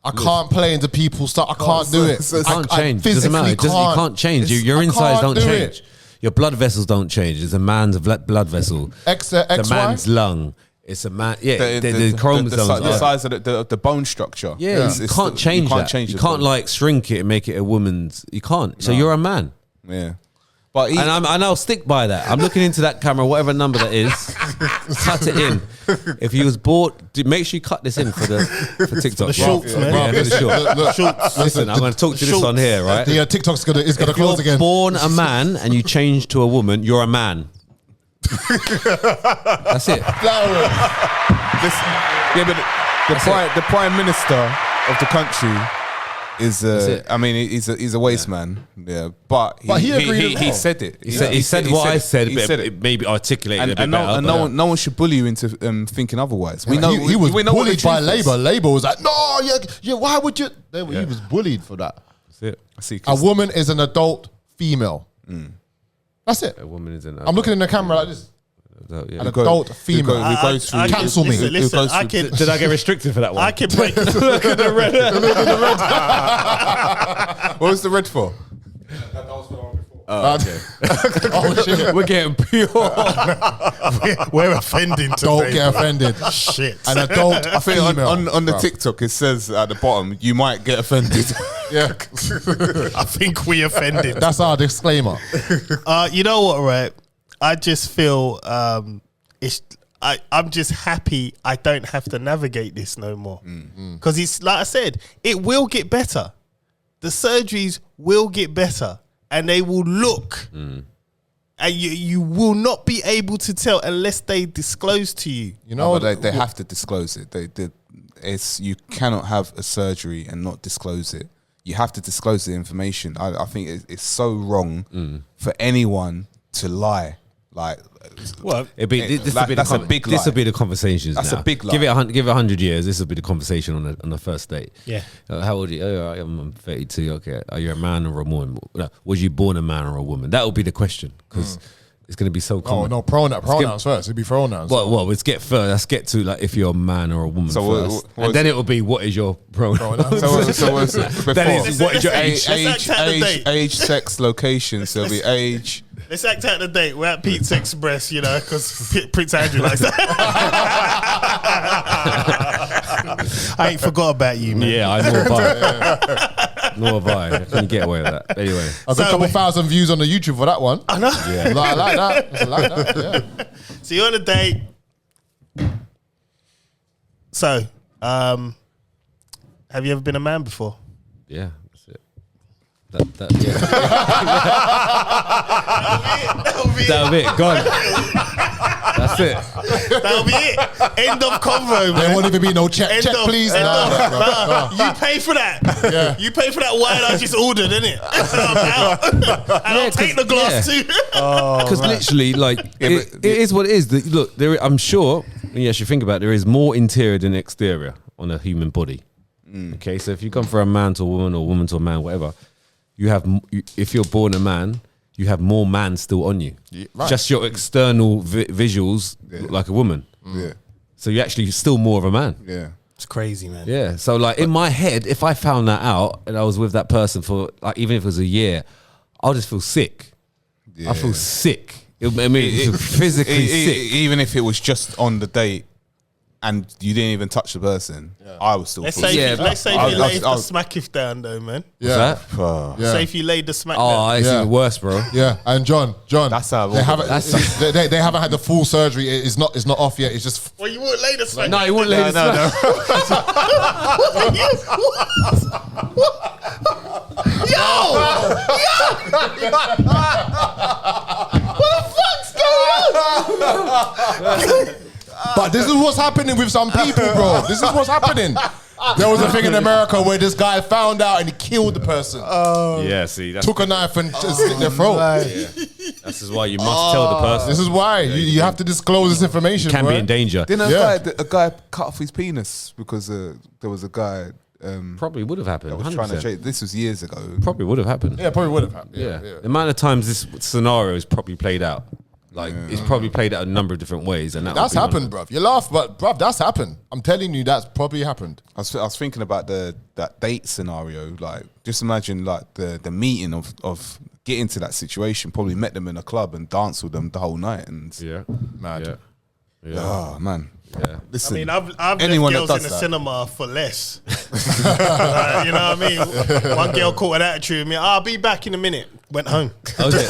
D: I can't play into people's stuff. I can't do it.
A: You can't change. Doesn't matter. You can't change. Your insides don't change. Your blood vessels don't change. It's a man's blood vessel. The man's lung. It's a man. Yeah, the chromosomes.
C: The size of the bone structure.
A: Yeah, you can't change that. You can't like shrink it and make it a woman's. You can't. So you're a man.
C: Yeah.
A: And I'll stick by that. I'm looking into that camera, whatever number that is. Cut it in. If you was bored, make sure you cut this in for TikTok.
B: The shorts, man.
A: Yeah, for the shorts. Listen, I'm going to talk to this on here, right?
D: The TikTok's gonna close again.
A: If you're born a man and you change to a woman, you're a man. That's it.
C: The prime minister of the country is he's a waste man. Yeah, but
D: he agreed.
C: He said it.
A: He said what I said, but it maybe articulated a bit better.
C: No one should bully you into thinking otherwise. We know
D: he was bullied by Labour.
C: Is.
D: Labour was like, no, yeah, why would you? He was bullied for that.
C: That's it. I see.
D: A woman is an adult female. That's it.
A: A woman is an.
D: I'm looking in the camera like this.
A: Yeah.
D: An adult female.
C: Who goes through?
D: Cancel me.
B: Listen, I can.
A: Did I get restricted for that one?
B: I can break.
A: Look at the red.
C: What was the red for?
A: Oh, okay.
D: Oh shit.
A: We're getting pure.
B: We're offending today.
D: Don't get offended.
B: Shit.
D: An adult
C: I think
D: female.
C: on the TikTok it says at the bottom you might get offended.
D: Yeah.
B: I think we offended.
D: That's our disclaimer.
B: You know what, right? I just feel I'm just happy I don't have to navigate this no more. Because it's like I said, it will get better. The surgeries will get better, and they will look, and you will not be able to tell unless they disclose to you.
D: You know,
C: But they have to disclose it. It's you cannot have a surgery and not disclose it. You have to disclose the information. I think it's so wrong for anyone to lie. Like,
B: Well,
C: that's a big lie.
A: This will be the conversations.
C: That's
A: now.
C: a big lie.
A: Give it 100 years. This will be the conversation on the first date.
B: Yeah.
A: How old are you? Oh, I'm 32. Okay. Are you a man or a woman? No, was you born a man or a woman? That will be the question because it's going to be so common.
D: no, pronouns first. It'd be pronouns.
A: Well, let's get first. Let's get to like if you're a man or a woman
C: So
A: first, and then it will be what is your pronoun.
C: So what's it? Before,
A: Then it's what is your
B: Let's act out the date.
C: age, sex, location. So it'll be age.
B: Let's act out the date. We're at Pete's Express, you know, because Prince Andrew likes that. I ain't forgot about you, man.
A: Yeah, I know about it. Nor have I. Can you get away with that? Anyway,
D: I got a couple thousand views on the YouTube for that one.
B: I know.
A: yeah.
D: I like that. I like that. Yeah.
B: So you're on a date. So, have you ever been a man before?
A: Yeah, that's it. Yeah. That'll be it. Gone. That's it.
B: That'll be it. End of convo, man.
D: There won't even be no check.
B: End
D: Check,
B: of,
D: please.
B: end
D: Nah,
B: of.
D: nah, nah, nah.
B: You pay for that.
D: Yeah.
B: You pay for that wine I just ordered, innit? I'm out. And I'll take the glass too.
A: Because literally, like, it is what it is. Look, I'm sure, when you actually think about it, there is more interior than exterior on a human body. Okay, so if you come from a man to a woman or a woman to a man, whatever, you have, if you're born a man, you have more man still on you.
D: Yeah, right.
A: Just your external visuals look like a woman.
C: Yeah,
A: So you're actually still more of a man.
C: yeah.
B: It's crazy, man.
A: Yeah. So like in my head, if I found that out and I was with that person for like even if it was a year, I'll just feel sick.
C: Yeah.
A: I feel sick. I mean, physically sick.
C: Even if it was just on the date and you didn't even touch the person, I would still
B: Let's
C: feel
B: say,
C: sick.
A: Yeah,
B: let's say
C: I'll-
B: if you laid
C: I'll-
B: the smack-if down, though, man.
D: Yeah.
A: What's that?
D: Yeah.
B: Say if you laid the smack
A: Oh,
B: down.
A: it's
D: Yeah.
A: even worse, bro.
D: Yeah, and John,
C: That's how
D: they haven't.
A: That's-
D: they haven't had the full surgery. It's not off yet. It's just.
B: Well, you wouldn't lay the smack
A: No, he wouldn't let
C: No, no.
D: But this is what's happening with some people, bro. This is what's happening. There was a thing in America where this guy found out and he killed the person.
A: Yeah, see, that's
D: Took a knife and just slit their throat.
A: this is why you must tell the person.
D: This is why you have to disclose this information.
A: Can
D: bro.
A: be in danger.
C: Didn't
D: Yeah.
C: a guy cut off his penis because there was a guy
A: Probably would have happened.
C: that was trying to
A: 100%.
C: chase. This was years ago.
A: Probably would have happened.
D: Yeah, probably would have happened.
A: Yeah. The amount of times this scenario is probably played out. Like it's probably played out a number of different ways, and
D: That's happened, bruv. You laugh, but bruv, that's happened. I'm telling you, that's probably happened.
C: I was thinking about that date scenario. Like, just imagine like the meeting of getting to that situation. Probably met them in a club and danced with them the whole night. And
A: Yeah,
D: Mad.
A: Yeah.
C: oh man,
A: Yeah.
C: listen.
B: I mean, I've
C: anyone
B: left
C: that
B: girls
C: does
B: in the
C: that.
B: cinema for less. You know what I mean? One girl caught an attitude with me. I'll be back in a minute. Went home.
A: Okay.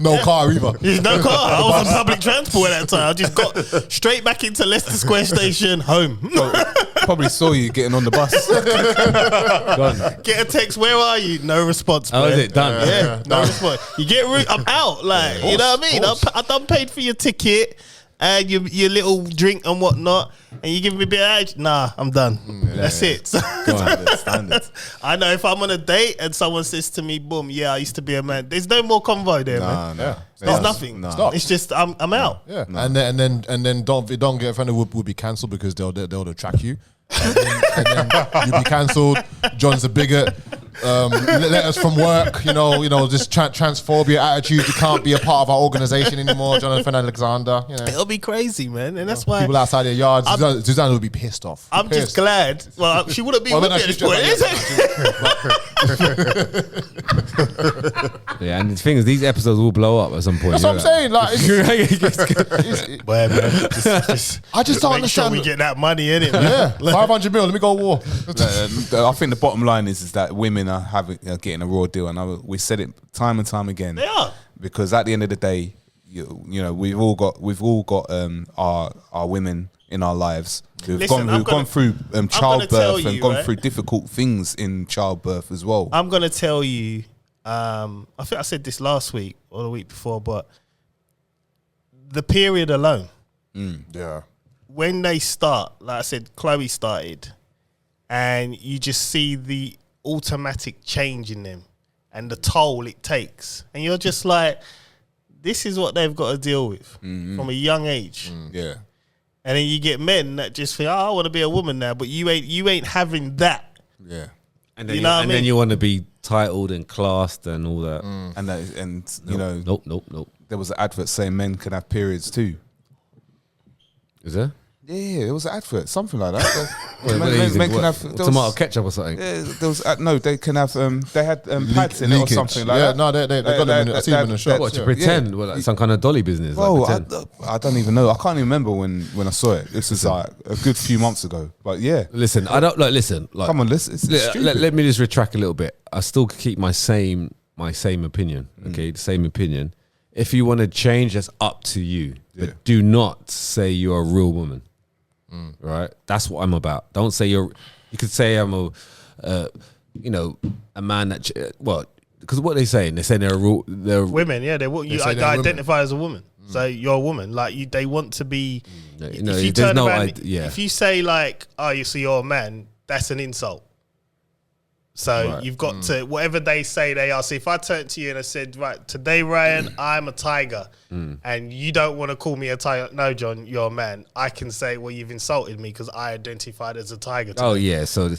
D: No car either.
B: There's no car. I was on public transport at that time. I just got straight back into Leicester Square Station, home.
C: Probably saw you getting on the bus.
B: Get a text, where are you? No response, bro.
A: Oh, is it done?
B: Yeah, no response. You get rude, I'm out. Like, you know what I mean? I done paid for your ticket and your little drink and whatnot, and you give me a bit of age. Nah, I'm done. That's it.
C: Standards.
B: I know if I'm on a date and someone says to me, boom, yeah, I used to be a man. There's no more convo there, man.
C: No.
B: There's nothing.
C: No.
B: It's just I'm out.
D: Yeah, and then don't get offended. Will be cancelled because they'll track you. And then you'll be cancelled. John's a bigot. letters from work. You know, this transphobia attitude. You can't be a part of our organization anymore, Jonathan Alexander. You know,
B: It'll be crazy, man, and that's why
D: people outside their yards. Suzanne would be pissed off.
B: I'm just glad. Well, she wouldn't be with me at this point, is it?
A: Yeah, and the thing is, these episodes will blow up at some point.
D: That's what I'm saying. Like,
B: Well, man,
D: I just don't
B: make sure
D: understand.
B: we get that money in it.
D: Yeah, 500 mil. Let me go war.
C: I think the bottom line is that women are getting a raw deal, and we said it time and time again.
B: They are,
C: because at the end of the day, you know, we've all got our women in our lives who've gone through childbirth and gone through difficult things in childbirth as well.
B: I'm gonna tell you. I think I said this last week or the week before, but the period alone.
D: Yeah.
B: When they start, like I said, Chloe started, and you just see the automatic change in them and the toll it takes. And you're just like, this is what they've got to deal with from a young age.
C: Yeah.
B: And then you get men that just think, I want to be a woman now, but you ain't having that.
C: Yeah.
A: And then then you want to be titled and classed and all that. Nope.
C: There was an advert saying men can have periods too.
A: Is there?
C: Yeah, it was an advert, something like that.
A: Men can have tomato ketchup or something.
C: Yeah, there was they can have they had pads in it or something like that.
D: No, they got them. I see them in the shop.
A: What, to pretend? Well, like some kind of dolly business?
C: Well, I don't even know. I can't even remember when I saw it. This was like a good few months ago. But yeah,
A: listen, I don't like. Listen, like,
C: come on, listen.
A: Let me just retract a little bit. I still keep my same opinion. Okay, the same opinion. If you want to change, that's up to you. But do not say you're a real woman. Right, that's what I'm about. Don't say you could say I'm a man that because what they saying? They're saying they're
B: women. Yeah, they identify as a woman. So you're a woman. Like they want to be. If you turn around, if you say like, you're a man, that's an insult. So you've got to, whatever they say they are. So if I turned to you and I said, right, today, Ryan, I'm a tiger, and you don't want to call me a tiger. No, John, you're a man. I can say, well, you've insulted me because I identified as a tiger today.
A: Oh, yeah. So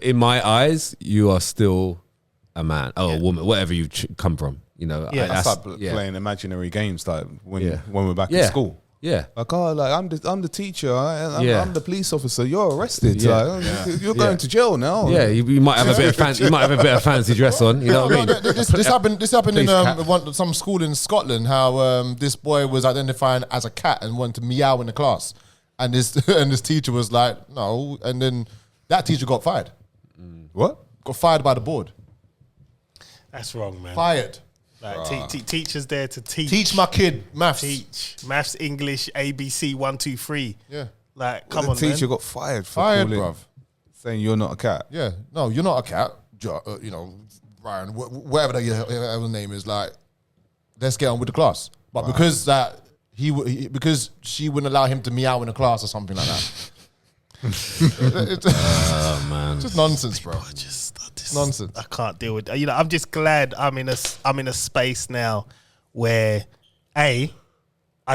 A: in my eyes, you are still a man. A woman, whatever you come from. You know,
C: that's like playing imaginary games like when we're back in school.
A: Yeah,
C: like I'm the teacher. I'm the police officer. You're arrested. You're going to jail now.
A: Yeah, you might have a bit of fancy. You might have a bit of fancy dress on. You know what I mean?
D: This happened in some school in Scotland. How this boy was identifying as a cat and wanted to meow in the class, and this teacher was like, no, and then that teacher got fired.
C: What?
D: Got fired by the board.
B: That's wrong, man.
D: Fired.
B: Like, teachers there to teach.
D: Teach my kid maths.
B: Teach maths, English, ABC 1, 2, 3.
D: Yeah.
B: Like, come on,
C: the teacher
B: man.
C: got fired, bruv. Saying you're not a cat.
D: Yeah. No, you're not a cat. You know, Ryan, whatever the name is. Like, let's get on with the class. But because because she wouldn't allow him to meow in the class or something like that.
A: Oh man,
D: just nonsense, bro.
B: Just
D: nonsense.
B: I can't deal with. I'm just glad I'm in a space now where I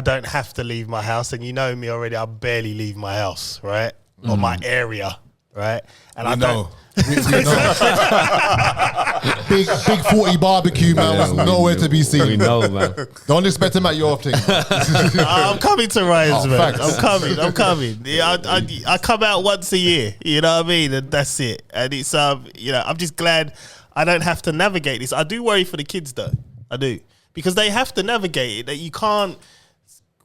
B: don't have to leave my house, and you know me already. I barely leave my house, right, or my area, right, and I know. Big 40 barbecue, man, was nowhere to be seen.
A: We know, man.
D: Don't expect him at your thing.
B: I'm coming to Ryan's, man.
D: Facts.
B: I'm coming. I come out once a year, you know what I mean? And that's it. And it's, I'm just glad I don't have to navigate this. I do worry for the kids, though. I do. Because they have to navigate it. That you can't.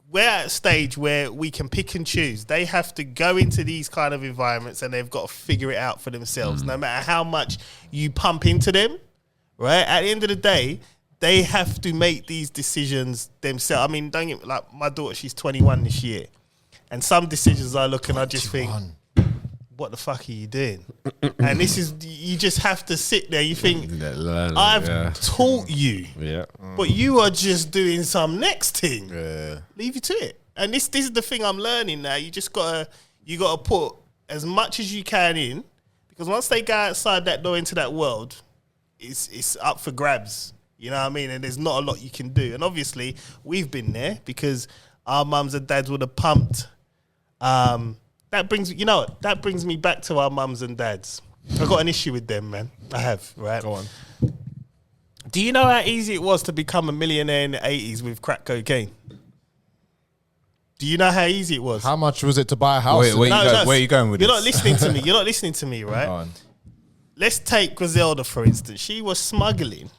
B: We're at a stage where we can pick and choose. They have to go into these kind of environments and they've got to figure it out for themselves. No matter how much you pump into them, right? At the end of the day, they have to make these decisions themselves. I mean, don't get me, like my daughter, she's 21 this year. And some decisions I look and I just think, what the fuck are you doing? And this is, you just have to sit there. You think, I've taught you, but you are just doing some next thing. Leave you to it. And this is the thing I'm learning now. You just gotta put as much as you can in, because once they go outside that door into that world, it's up for grabs. You know what I mean? And there's not a lot you can do. And obviously, we've been there because our mums and dads would have pumped. That brings me back to our mums and dads. I've got an issue with them, man. I have, right?
D: Go on.
B: Do you know how easy it was to become a millionaire in the 80s with crack cocaine? Do you know how easy it was?
D: How much was it to buy a house?
C: Where are you going with
B: You're
C: this?
B: not listening to me. You're not listening to me, right?
C: Go on.
B: Let's take Griselda, for instance. She was smuggling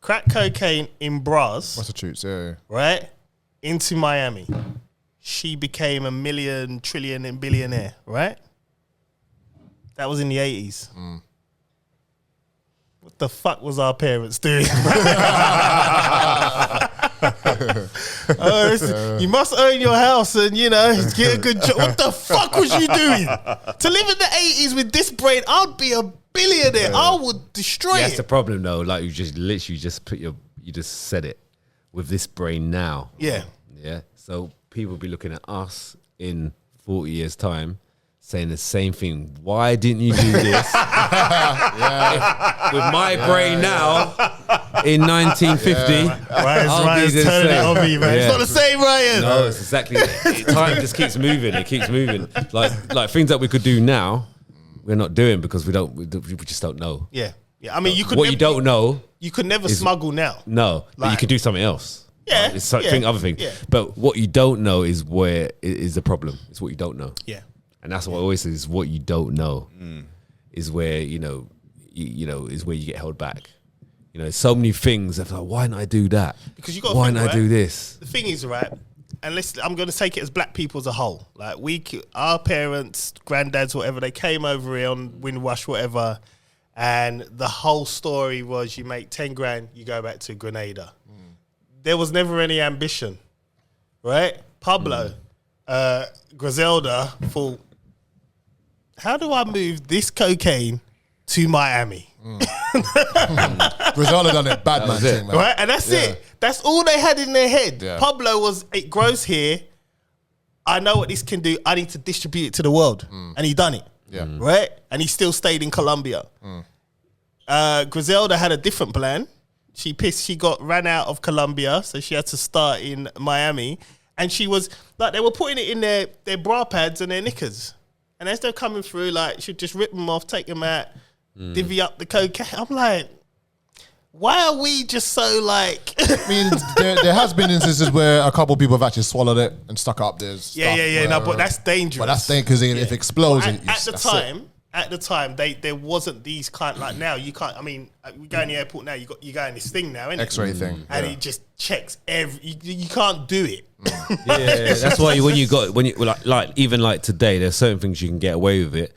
B: crack cocaine in bras,
D: Prostitutes, yeah.
B: right, into Miami. She became a million, trillion, and billionaire, right? That was in the 80s. What the fuck was our parents doing? You must own your house and, you know, get a good job. What the fuck was you doing? To live in the 80s with this brain, I'd be a billionaire. I would destroy
A: That's
B: it.
A: the problem, though. Like, you just literally just you just said it with this brain now.
B: Yeah.
A: Yeah. So people be looking at us in 40 years' time saying the same thing. Why didn't you do this? With my brain now in 1950.
B: Ryan's turning it on me, man. It's not the same, Ryan.
A: No, it's exactly it. Time just keeps moving. It keeps moving. Like things that we could do now, we're not doing because we just don't know.
B: Yeah. I mean, you could
A: What you don't know.
B: You could never smuggle now.
A: No, but you could do something else.
B: Yeah,
A: It's something, other thing.
B: Yeah.
A: But what you don't know is where is the problem. It's what you don't know.
B: Yeah.
A: And that's what I always say is what you don't know is where, you know, is where you get held back. You know, so many things. I'm like, why didn't I do that?
B: Because you got.
A: Why didn't I do this?
B: The thing is, right, and I'm going to take it as black people as a whole. Like our parents, granddads, whatever, they came over here on Windrush, whatever, and the whole story was you make 10 grand, you go back to Grenada. There was never any ambition, right? Pablo, Griselda thought, how do I move this cocaine to Miami?
D: Griselda done it, bad man thing, man.
B: Right? And that's it. That's all they had in their head.
D: Yeah.
B: Pablo was, it grows here. I know what this can do. I need to distribute it to the world. And he done it.
D: Yeah.
B: Right? And he still stayed in Colombia. Griselda had a different plan. She ran out of Colombia, so she had to start in Miami. And she was, like, they were putting it in their bra pads and their knickers. And as they're coming through, like, she'd just rip them off, take them out, divvy up the cocaine. I'm like, why are we just so, like...
D: I mean, there has been instances where a couple of people have actually swallowed it and stuck up their stuff.
B: No, but that's dangerous.
D: But that's dangerous because if it explodes...
B: At the time, there wasn't these kind, like now, you can't, I mean, we go in the airport now, you go in this thing now, innit?
D: X-ray thing.
B: And it just checks you can't do it.
A: Yeah, that's why even like today, there's certain things you can get away with it,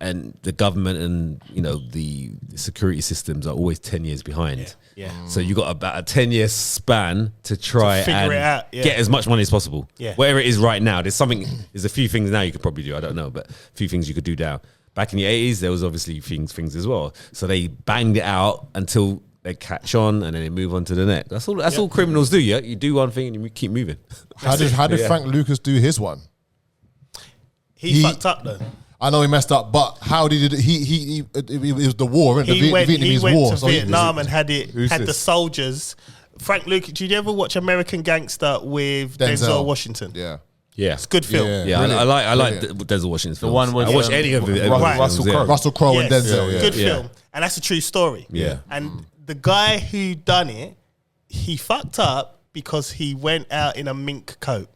A: and the government and, you know, the security systems are always 10 years behind.
B: Yeah.
A: So you got about a 10-year span to try
B: figure
A: and
B: it out,
A: get as much money as possible.
B: Yeah.
A: Whatever it is right now, there's a few things now you could probably do. I don't know, but a few things you could do now. Back in the 80s, there was obviously things as well. So they banged it out until they catch on and then they move on to the next. That's all criminals do, yeah? You do one thing and you keep moving.
D: How did Frank Lucas do his one?
B: He fucked up though.
D: I know he messed up, but how did he it was the war, the Vietnamese
B: went
D: war.
B: to
D: So
B: Vietnam and had
C: this?
B: the soldiers. Frank Lucas, did you ever watch American Gangster with Denzel Washington?
D: Yeah.
A: Yeah.
B: It's a good film.
A: Yeah, I like Denzel Washington's films.
E: one with,
A: I watch any of it.
D: Russell Crowe and
B: Yes.
D: Denzel.
B: Good film. And that's a true story.
A: Yeah.
B: And the guy who done it, he fucked up because he went out in a mink coat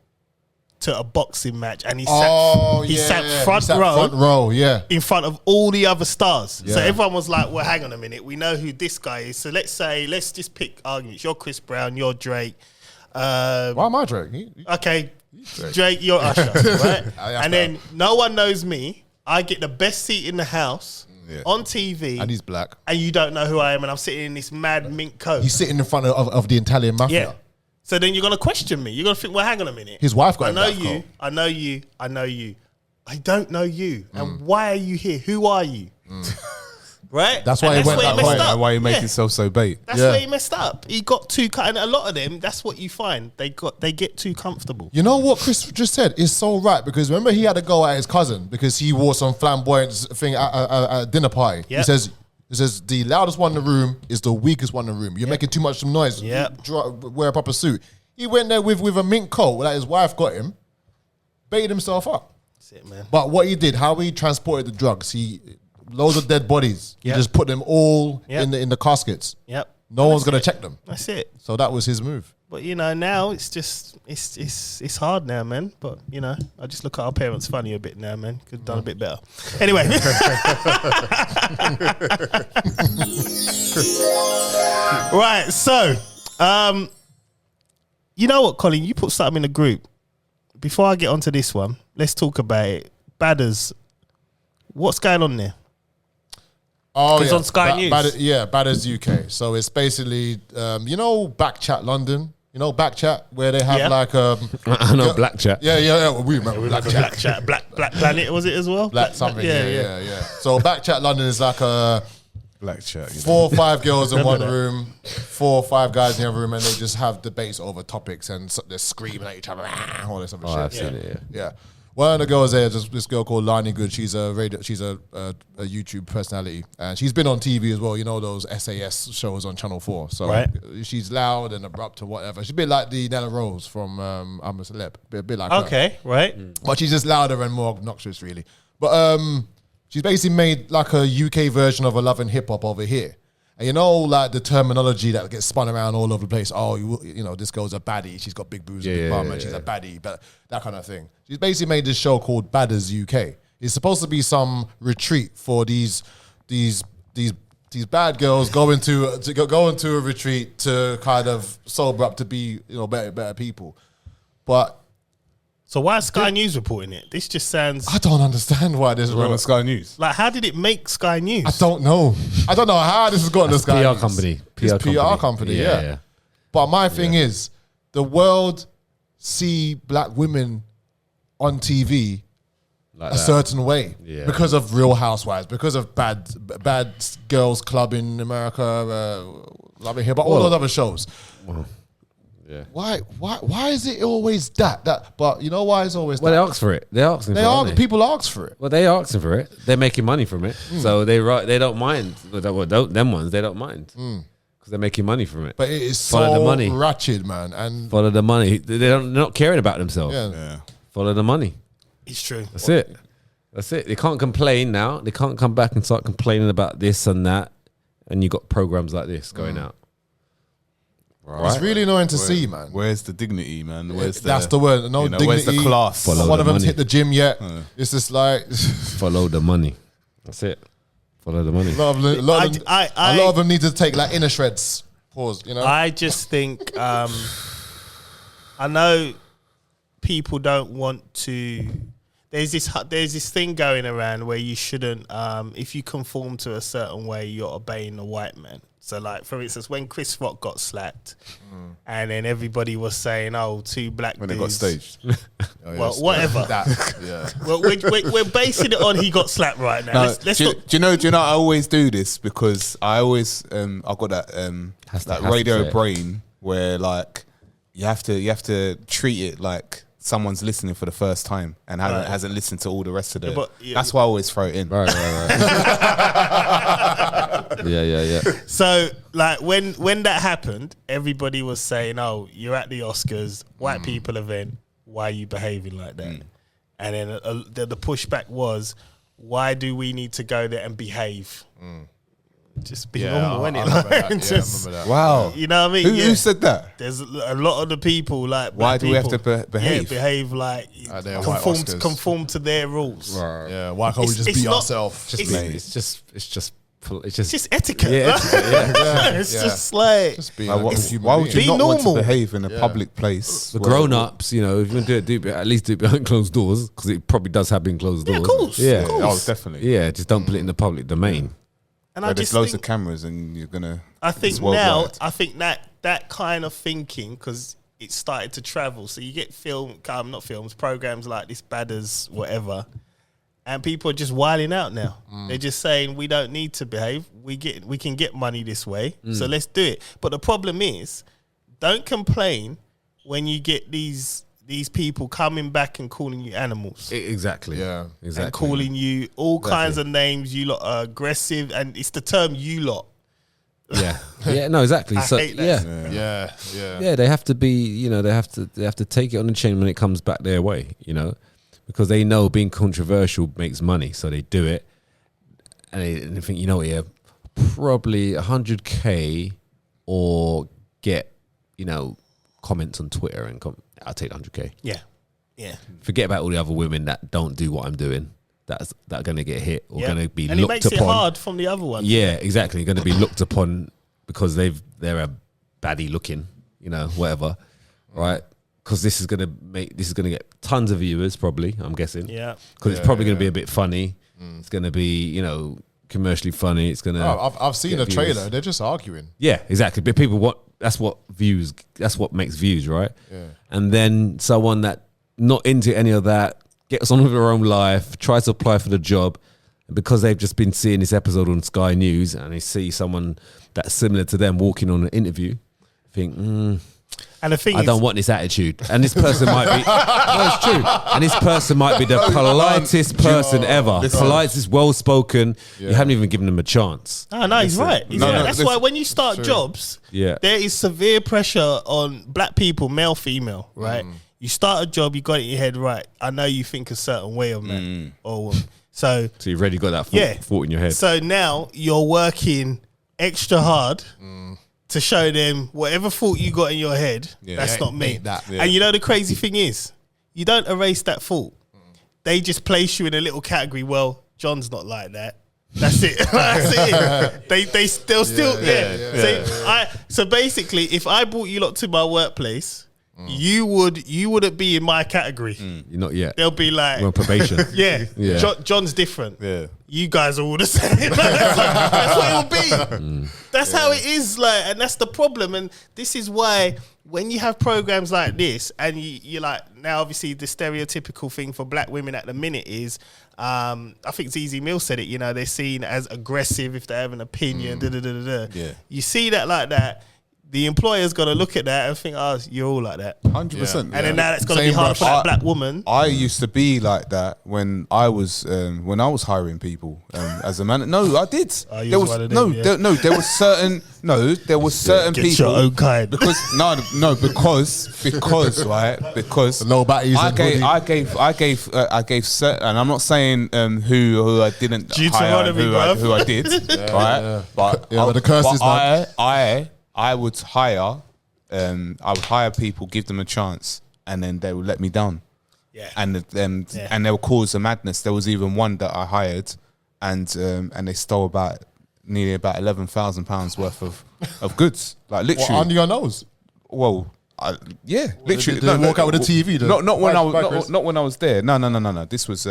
B: to a boxing match and he sat front row in front of all the other stars.
D: Yeah.
B: So everyone was like, well, hang on a minute. We know who this guy is. So let's just pick arguments. You're Chris Brown, you're Drake.
D: Why am I Drake?
B: Okay, Drake, you're Usher, right? And then no one knows me. I get the best seat in the house on TV.
D: And he's black.
B: And you don't know who I am and I'm sitting in this mad mink coat.
D: He's sitting in front of the Italian mafia.
B: Yeah. So then you're going to question me. You're going to think, well, hang on a minute.
D: His wife got
B: I know
D: him that
B: you.
D: coat.
B: I know you. I know you. I don't know you. And why are you here? Who are you? Right?
D: That's why
B: And
D: he went that
B: messed
D: way.
B: up.
C: And why you make
B: Yeah.
C: yourself so bait?
B: That's where he messed up. He got too cut, and a lot of them. That's what you find. They get too comfortable.
D: You know what Chris just said is so right, because remember he had to go at his cousin because he wore some flamboyant thing at a dinner party.
B: Yep.
D: He says the loudest one in the room is the weakest one in the room. You're making too much noise.
B: Yep.
D: Wear a proper suit. He went there with a mink coat that his wife got him, baited himself up.
B: That's it, man.
D: But what he did, how he transported the drugs, loads of dead bodies.
B: Yep.
D: You just put them all
B: Yep.
D: in the caskets.
B: Yep.
D: No one's
B: That's
D: gonna
B: it.
D: check them.
B: That's it.
D: So that was his move.
B: But you know, now it's just it's hard now, man. But you know, I just look at our parents funny a bit now, man. Could have done a bit better. Anyway. Right, so you know what, Colin, you put something in the group. Before I get onto this one, let's talk about it. Badderz. What's going on there?
D: Oh,
B: It's on Sky News.
D: Badderz UK. So it's basically, you know, Backchat London. You know, Backchat where they have
B: Yeah.
D: like
A: I know Black Chat.
D: yeah. We remember Backchat.
B: Black Chat, Black Planet, was it as well?
D: Black something. Yeah. So Backchat London is like a
C: Black chat.
D: 4 or 5 girls in one room, 4 or 5 guys in the other room, and they just have debates over topics and they're screaming at each other, all this other shit.
A: I've seen it,
D: Yeah. One of the girls there, just this girl called Lani Good. She's a YouTube personality, and she's been on TV as well. You know those SAS shows on Channel 4. So
B: Right.
D: she's loud and abrupt or whatever. She's a bit like the Nella Rose from I'm a Celeb. A bit like her.
B: Okay, right.
D: But she's just louder and more obnoxious, really. But she's basically made like a UK version of a Love and Hip Hop over here. And you know, like the terminology that gets spun around all over the place. Oh, you know, this girl's a baddie. She's got big boobs and big bum, and she's a baddie. But that kind of thing. She's basically made this show called Badderz UK. It's supposed to be some retreat for these bad girls going to a retreat to kind of sober up to be, you know, better people. But
B: So why is Sky News reporting it? This just sounds
D: I don't understand why this is
C: We're on Sky News.
B: like, how did it make Sky News?
D: I don't know. I don't know how this has gotten to Sky
A: PR
D: News.
A: company.
D: It's PR company, yeah. But my thing is, the world see black women on TV
A: Like
D: a
A: that.
D: certain way
A: Yeah.
D: because of Real Housewives, because of Bad Girls Club in America, Love and Hip Hop, all those other shows.
A: Yeah.
D: Why is it always that? But you know why it's always
A: Well,
D: that?
A: they ask for it. They're asking for it. aren't they?
D: People ask for it.
A: Well, they asking for it. They're making money from it, so they don't mind. Them ones, they don't mind because they're making money from it.
D: But it is
A: Follow the
D: so
A: money.
D: ratchet, man. And
A: Follow the money. They're not caring about themselves.
D: yeah.
A: Follow the money.
B: It's true.
A: That's it. That's it. They can't complain now. They can't come back and start complaining about this and that. And you got programs like this going out.
D: It's really annoying to see, man.
C: Where's the dignity, man?
D: That's the word. No dignity.
C: Where's the class?
A: Follow
D: One
A: the
D: of them's
A: money.
D: hit the gym yet. It's just like
A: Follow the money. That's it. Follow the money.
D: a lot of them need to take like inner shreds. Pause. You know.
B: I just think I know people don't want to. There's this thing going around where you shouldn't. If you conform to a certain way, you're obeying the white man. So, like for instance, when Chris Rock got slapped, and then everybody was saying, "Oh, 2 black
C: when
B: dudes."
C: it got staged.
B: Well, whatever.
D: Yeah.
B: Well, we're basing it on he got slapped right now.
C: No,
B: Let's
C: do
B: not.
C: you know? I always do this because I always I got that
A: Has to
C: that
A: say
C: radio
A: it.
C: brain where like you have to treat it like someone's listening for the first time and hasn't listened to all the rest of the. That's why I always throw it in.
A: Right. Yeah.
B: So, like when that happened, everybody was saying, "Oh, you're at the Oscars, white people event. Why are you behaving like that?" And then the pushback was, "Why do we need to go there and behave? Just be normal,
D: I
B: innit?
D: remember that.
B: Like,
D: Yeah, I remember that.
C: Wow.
B: You know what I mean?
C: Who said that?
B: There's a lot of the people like.
C: Why
B: black
C: do we have
B: people,
C: to behave?
B: Yeah, behave like
D: they're white Oscars.
B: conform to their rules.
D: Yeah. Why can't we just
B: It's
D: be
B: not-
D: ourselves?
B: It's
A: It's
B: It's just etiquette.
A: Yeah,
B: right? It's just like
D: Just be
C: Like,
D: like a human
C: why would
D: being.
C: you
B: Be
C: not want to
B: normal.
C: behave in a public place?
A: the
C: where-
A: grown-ups, you know, if you're gonna do it, at least do it behind closed doors because it probably does happen in closed doors.
B: of course,
A: Yeah,
B: of course.
C: Oh, definitely.
A: yeah. Just don't put it in the public domain.
B: And
C: Where
B: I
C: there's
B: just
C: loads
B: think,
C: of cameras and you're gonna.
B: I think
C: it's
B: now,
C: worldwide.
B: I think that kind of thinking, because it started to travel. So you get programs like this, Badderz, whatever, and people are just wilding out now. They're just saying we don't need to behave. We can get money this way, so let's do it. But the problem is, don't complain when you get these people coming back and calling you animals.
A: Exactly.
D: Yeah.
A: Exactly.
B: And calling you all kinds of names. You lot are aggressive, and it's the term "you lot."
A: Yeah. Yeah. No. Exactly.
B: I
A: So
B: hate that.
D: Yeah.
A: they have to be. You know, they have to take it on the chin when it comes back their way. You know, because they know being controversial makes money, so they do it. and they think, you know what, yeah, probably 100K or get, you know, comments on Twitter and I'll take 100K.
B: Yeah. Yeah.
A: Forget about all the other women that don't do what I'm doing. That are going to get hit or going to be
B: and
A: looked
B: it makes
A: upon.
B: it hard from the other ones.
A: Yeah, exactly. Going to be looked upon because they're a baddie looking, you know, whatever, right? Because this is going to get tons of viewers probably, I'm guessing.
B: Yeah.
A: Because it's probably going to be a bit funny. It's going to be, you know, commercially funny. It's going to.
D: I've seen a trailer. They're just arguing.
A: Yeah, exactly. But people that's what makes views, right? Yeah. And then someone that not into any of that gets on with their own life, tries to apply for the job, and because they've just been seeing this episode on Sky News and they see someone that's similar to them walking on an interview, think,
B: and the thing
A: I don't want this attitude. And this person might be, no, it's true. And this person might be the politest person ever. Politest, well-spoken. Yeah. You haven't even given them a chance.
B: No, he's right. That's why when you start jobs, there is severe pressure on black people, male, female, right? You start a job, you got it in your head, right? I know you think a certain way of man or woman. So
A: you've already got that thought in your head.
B: So now you're working extra hard to show them whatever thought you got in your head, that's not me. And you know the crazy thing is, you don't erase that thought. They just place you in a little category. Well, John's not like that. That's it. That's it. So basically, if I brought you lot to my workplace, you wouldn't be in my category.
A: You're not yet.
B: They'll be like,
A: we're on probation.
B: John's different.
C: Yeah.
B: You guys are all the same. That's what it'll be. That's how it is. Like, and that's the problem. And this is why when you have programs like this, and you're like, now obviously the stereotypical thing for black women at the minute is, I think ZZ Mills said it. You know, they're seen as aggressive if they have an opinion.
C: Yeah.
B: You see that like that. The employer's got to look at that and think, oh, you're all like that.
C: 100%.
B: And then now it's going to be hard for that black woman.
C: I used to be like that when I was hiring people as a man. No, I did. There were certain
B: Get
C: people.
B: your own kind.
C: Because right, because
D: low batteries.
C: I gave certain, and I'm not saying who I didn't hire, and who I did, right? But
D: the curse is not.
C: I would hire people, give them a chance, and then they would let me down.
B: Yeah.
C: And they would cause a madness. There was even one that I hired, and they stole nearly about £11,000 worth of goods, like literally
D: under your nose.
C: Well, literally.
D: Did they walk out with a TV?
C: Not when I was there. No. This was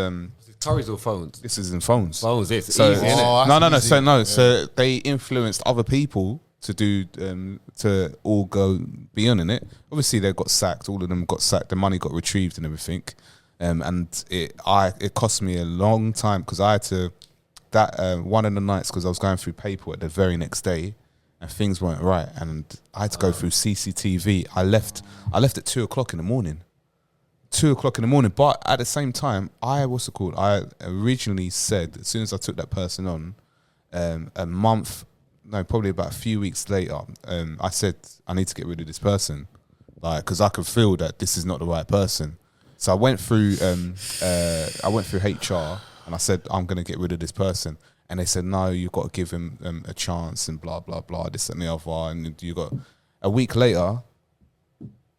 A: Curries or phones?
C: This is in phones.
A: Phones. It's
C: so
A: easy, isn't it?
C: So they influenced other people to do to all go beyond in it. Obviously, they got sacked. All of them got sacked. The money got retrieved and everything. And it cost me a long time because I had to one of the nights because I was going through paperwork the very next day, and things weren't right, and I had to go through CCTV. I left at 2:00 in the morning. 2:00 in the morning. But at the same time, I originally said as soon as I took that person on, probably about a few weeks later, I said I need to get rid of this person, like because I could feel that this is not the right person. So I went through HR and I said I'm going to get rid of this person, and they said no, you've got to give him a chance and blah blah blah, this and the other, and you got a week later.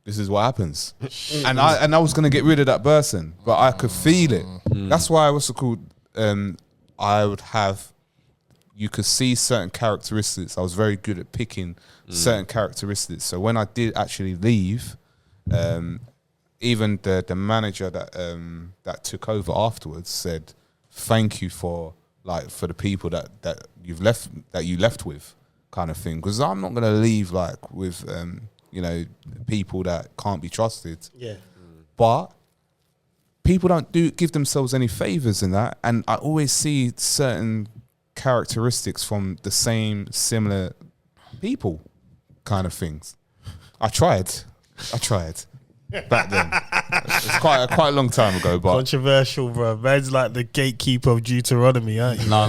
C: This is what happens, and I was going to get rid of that person, but I could feel it. That's why I would have. You could see certain characteristics. I was very good at picking certain characteristics. So when I did actually leave, even the manager that took over afterwards said, "Thank you for the people that you left with," kind of thing. Because I'm not gonna leave with people that can't be trusted.
B: Yeah.
C: But people don't give themselves any favors in that, and I always see certain characteristics from the similar people kind of things. I tried back then. It's quite a long time ago, but
B: controversial, bro. Man's like the gatekeeper of Deuteronomy, aren't you?
C: No.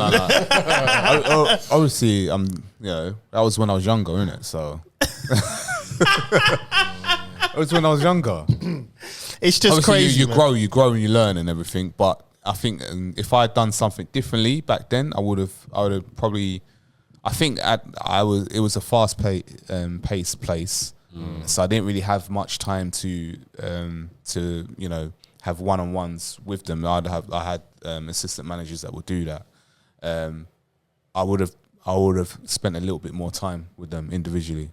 C: Obviously, that was when I was younger, innit? So it was when I was younger.
B: It's just
C: obviously
B: crazy.
C: You grow and you learn and everything, but I think if I had done something differently back then, I would have probably. I think it was a fast paced place, so I didn't really have much time to have one-on-ones with them. I had assistant managers that would do that. I would have spent a little bit more time with them individually,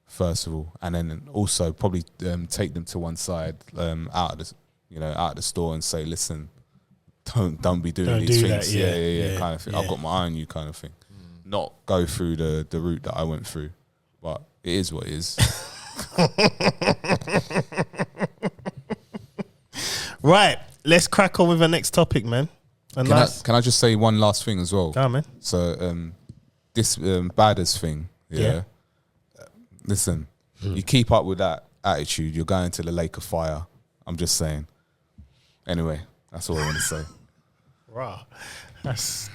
C: first of all, and then also probably take them to one side out of the store and say, listen, don't be doing these things. Yeah, kind of thing. I've got my eye on you, kind of thing. Not go through the route that I went through, but it is what it is.
B: Right, let's crack on with the next topic, man.
C: Can I just say one last thing as well?
B: Oh, man.
C: So this Badderz thing, listen, you keep up with that attitude, you're going to the lake of fire. I'm just saying. Anyway, that's all I want to say.
B: Raw. That's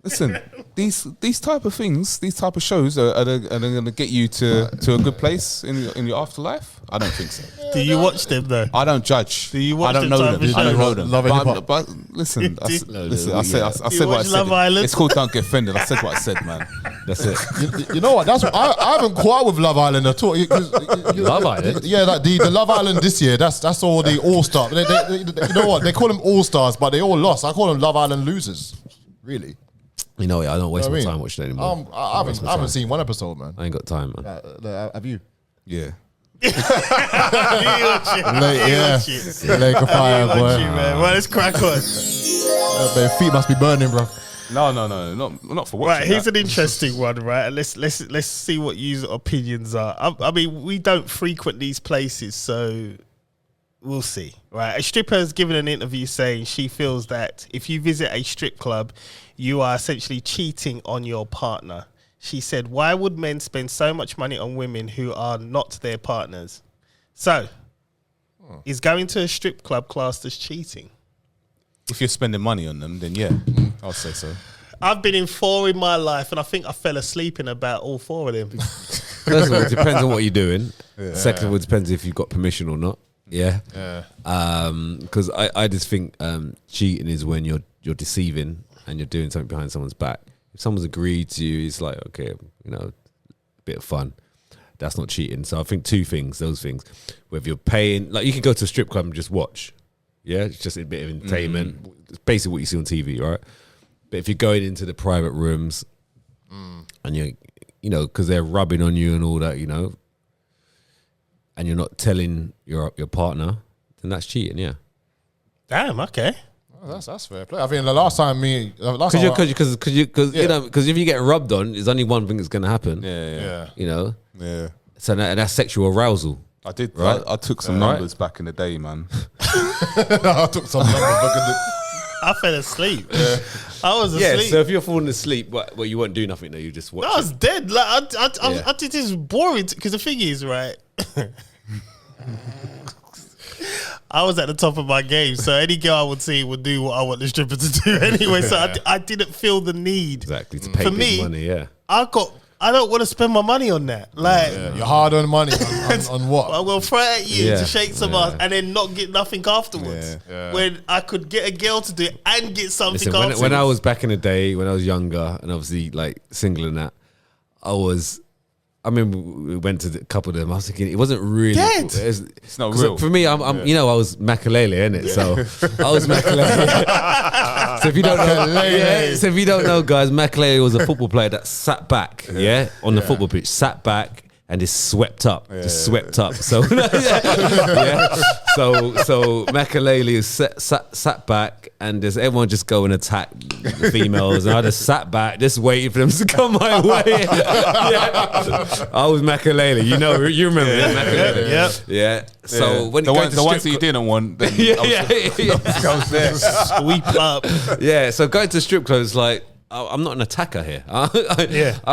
C: Listen, these type of things, these type of shows, are they going to get you to a good place in your afterlife? I don't think so.
B: Do you watch them though?
C: I don't judge.
B: Do you watch
C: I don't know them. I don't know them.
D: Love and Hip Hop.
C: But listen, I said what I said.
B: Love Island?
C: It's called Don't Get Offended. I said what I said, man. That's it.
D: You know what? That's what, I haven't caught up with Love Island at all.
A: Love Island?
D: Yeah, like the Love Island this year. That's all the All Stars. You know what? They call them All Stars, but they all lost. I call them Love Island losers. Really.
A: You know, I don't waste my time watching it anymore.
D: I haven't seen one episode, man.
A: I ain't got time, man.
D: Have you?
C: Yeah.
D: Lake of fire, boy.
B: Well, let's crack on.
D: Their feet must be burning, bro.
C: No, not for watching.
B: Right, here's an interesting one, right? Let's see what user opinions are. I mean, we don't frequent these places, so we'll see. Right, a stripper has given an interview saying she feels that if you visit a strip club, you are essentially cheating on your partner. She said, "Why would men spend so much money on women who are not their partners?" So, is going to a strip club classed as cheating?
C: If you're spending money on them, then yeah, I'll say so.
B: I've been in 4 in my life, and I think I fell asleep in about all 4 of them.
A: First of all, it depends on what you're doing. Second of all, it depends if you've got permission or not. Yeah. Because I just think cheating is when you're deceiving and you're doing something behind someone's back. If someone's agreed to you, it's like, okay, a bit of fun. That's not cheating. So I think those things. Whether you're paying, like you can go to a strip club and just watch. Yeah, it's just a bit of entertainment. It's basically what you see on TV, right? But if you're going into the private rooms and you're, because they're rubbing on you and all that, and you're not telling your partner, then that's cheating, yeah.
B: Damn, okay.
D: Oh, that's fair play. I think the last time
A: because if you get rubbed on, there's only one thing that's going to happen.
C: Yeah.
A: Yeah. So that's sexual arousal.
C: I did.
A: Right?
C: I took some numbers back in the day, man.
D: I took some numbers back in the
B: I fell asleep. Yeah. I was asleep.
A: Yeah, so if you're falling asleep, well, you won't do nothing though. You just watch.
B: I was dead. Like I did this boring because the thing is, right. I was at the top of my game, so any girl I would see would do what I want the stripper to do anyway. So I didn't feel the need
A: exactly to pay
B: for
A: big
B: me.
A: Money, yeah.
B: I don't want to spend my money on that. Like
D: you're hard on money on what?
B: I'm gonna throw it at you to shake some ass and then not get nothing afterwards. When I could get a girl to do it and get something afterwards.
A: When I was back in the day, when I was younger and obviously like single and that, I remember we went to a couple of them. I was thinking it wasn't really.
C: It's not real.
A: For me, I was Makalele, innit? So I was Makalele. So if you don't know, guys, Makalele was a football player that sat back, on the football pitch, sat back and just swept up, swept up. So so Makalele is sat back, and does everyone just go and attack the females, and I just sat back, just waiting for them to come my way. I was Makalele, you remember Makalele? Yeah. So when
C: the ones that you didn't want, then I was there.
B: Sweep up.
A: Yeah. So going to strip clubs, like I'm not an attacker here. I'm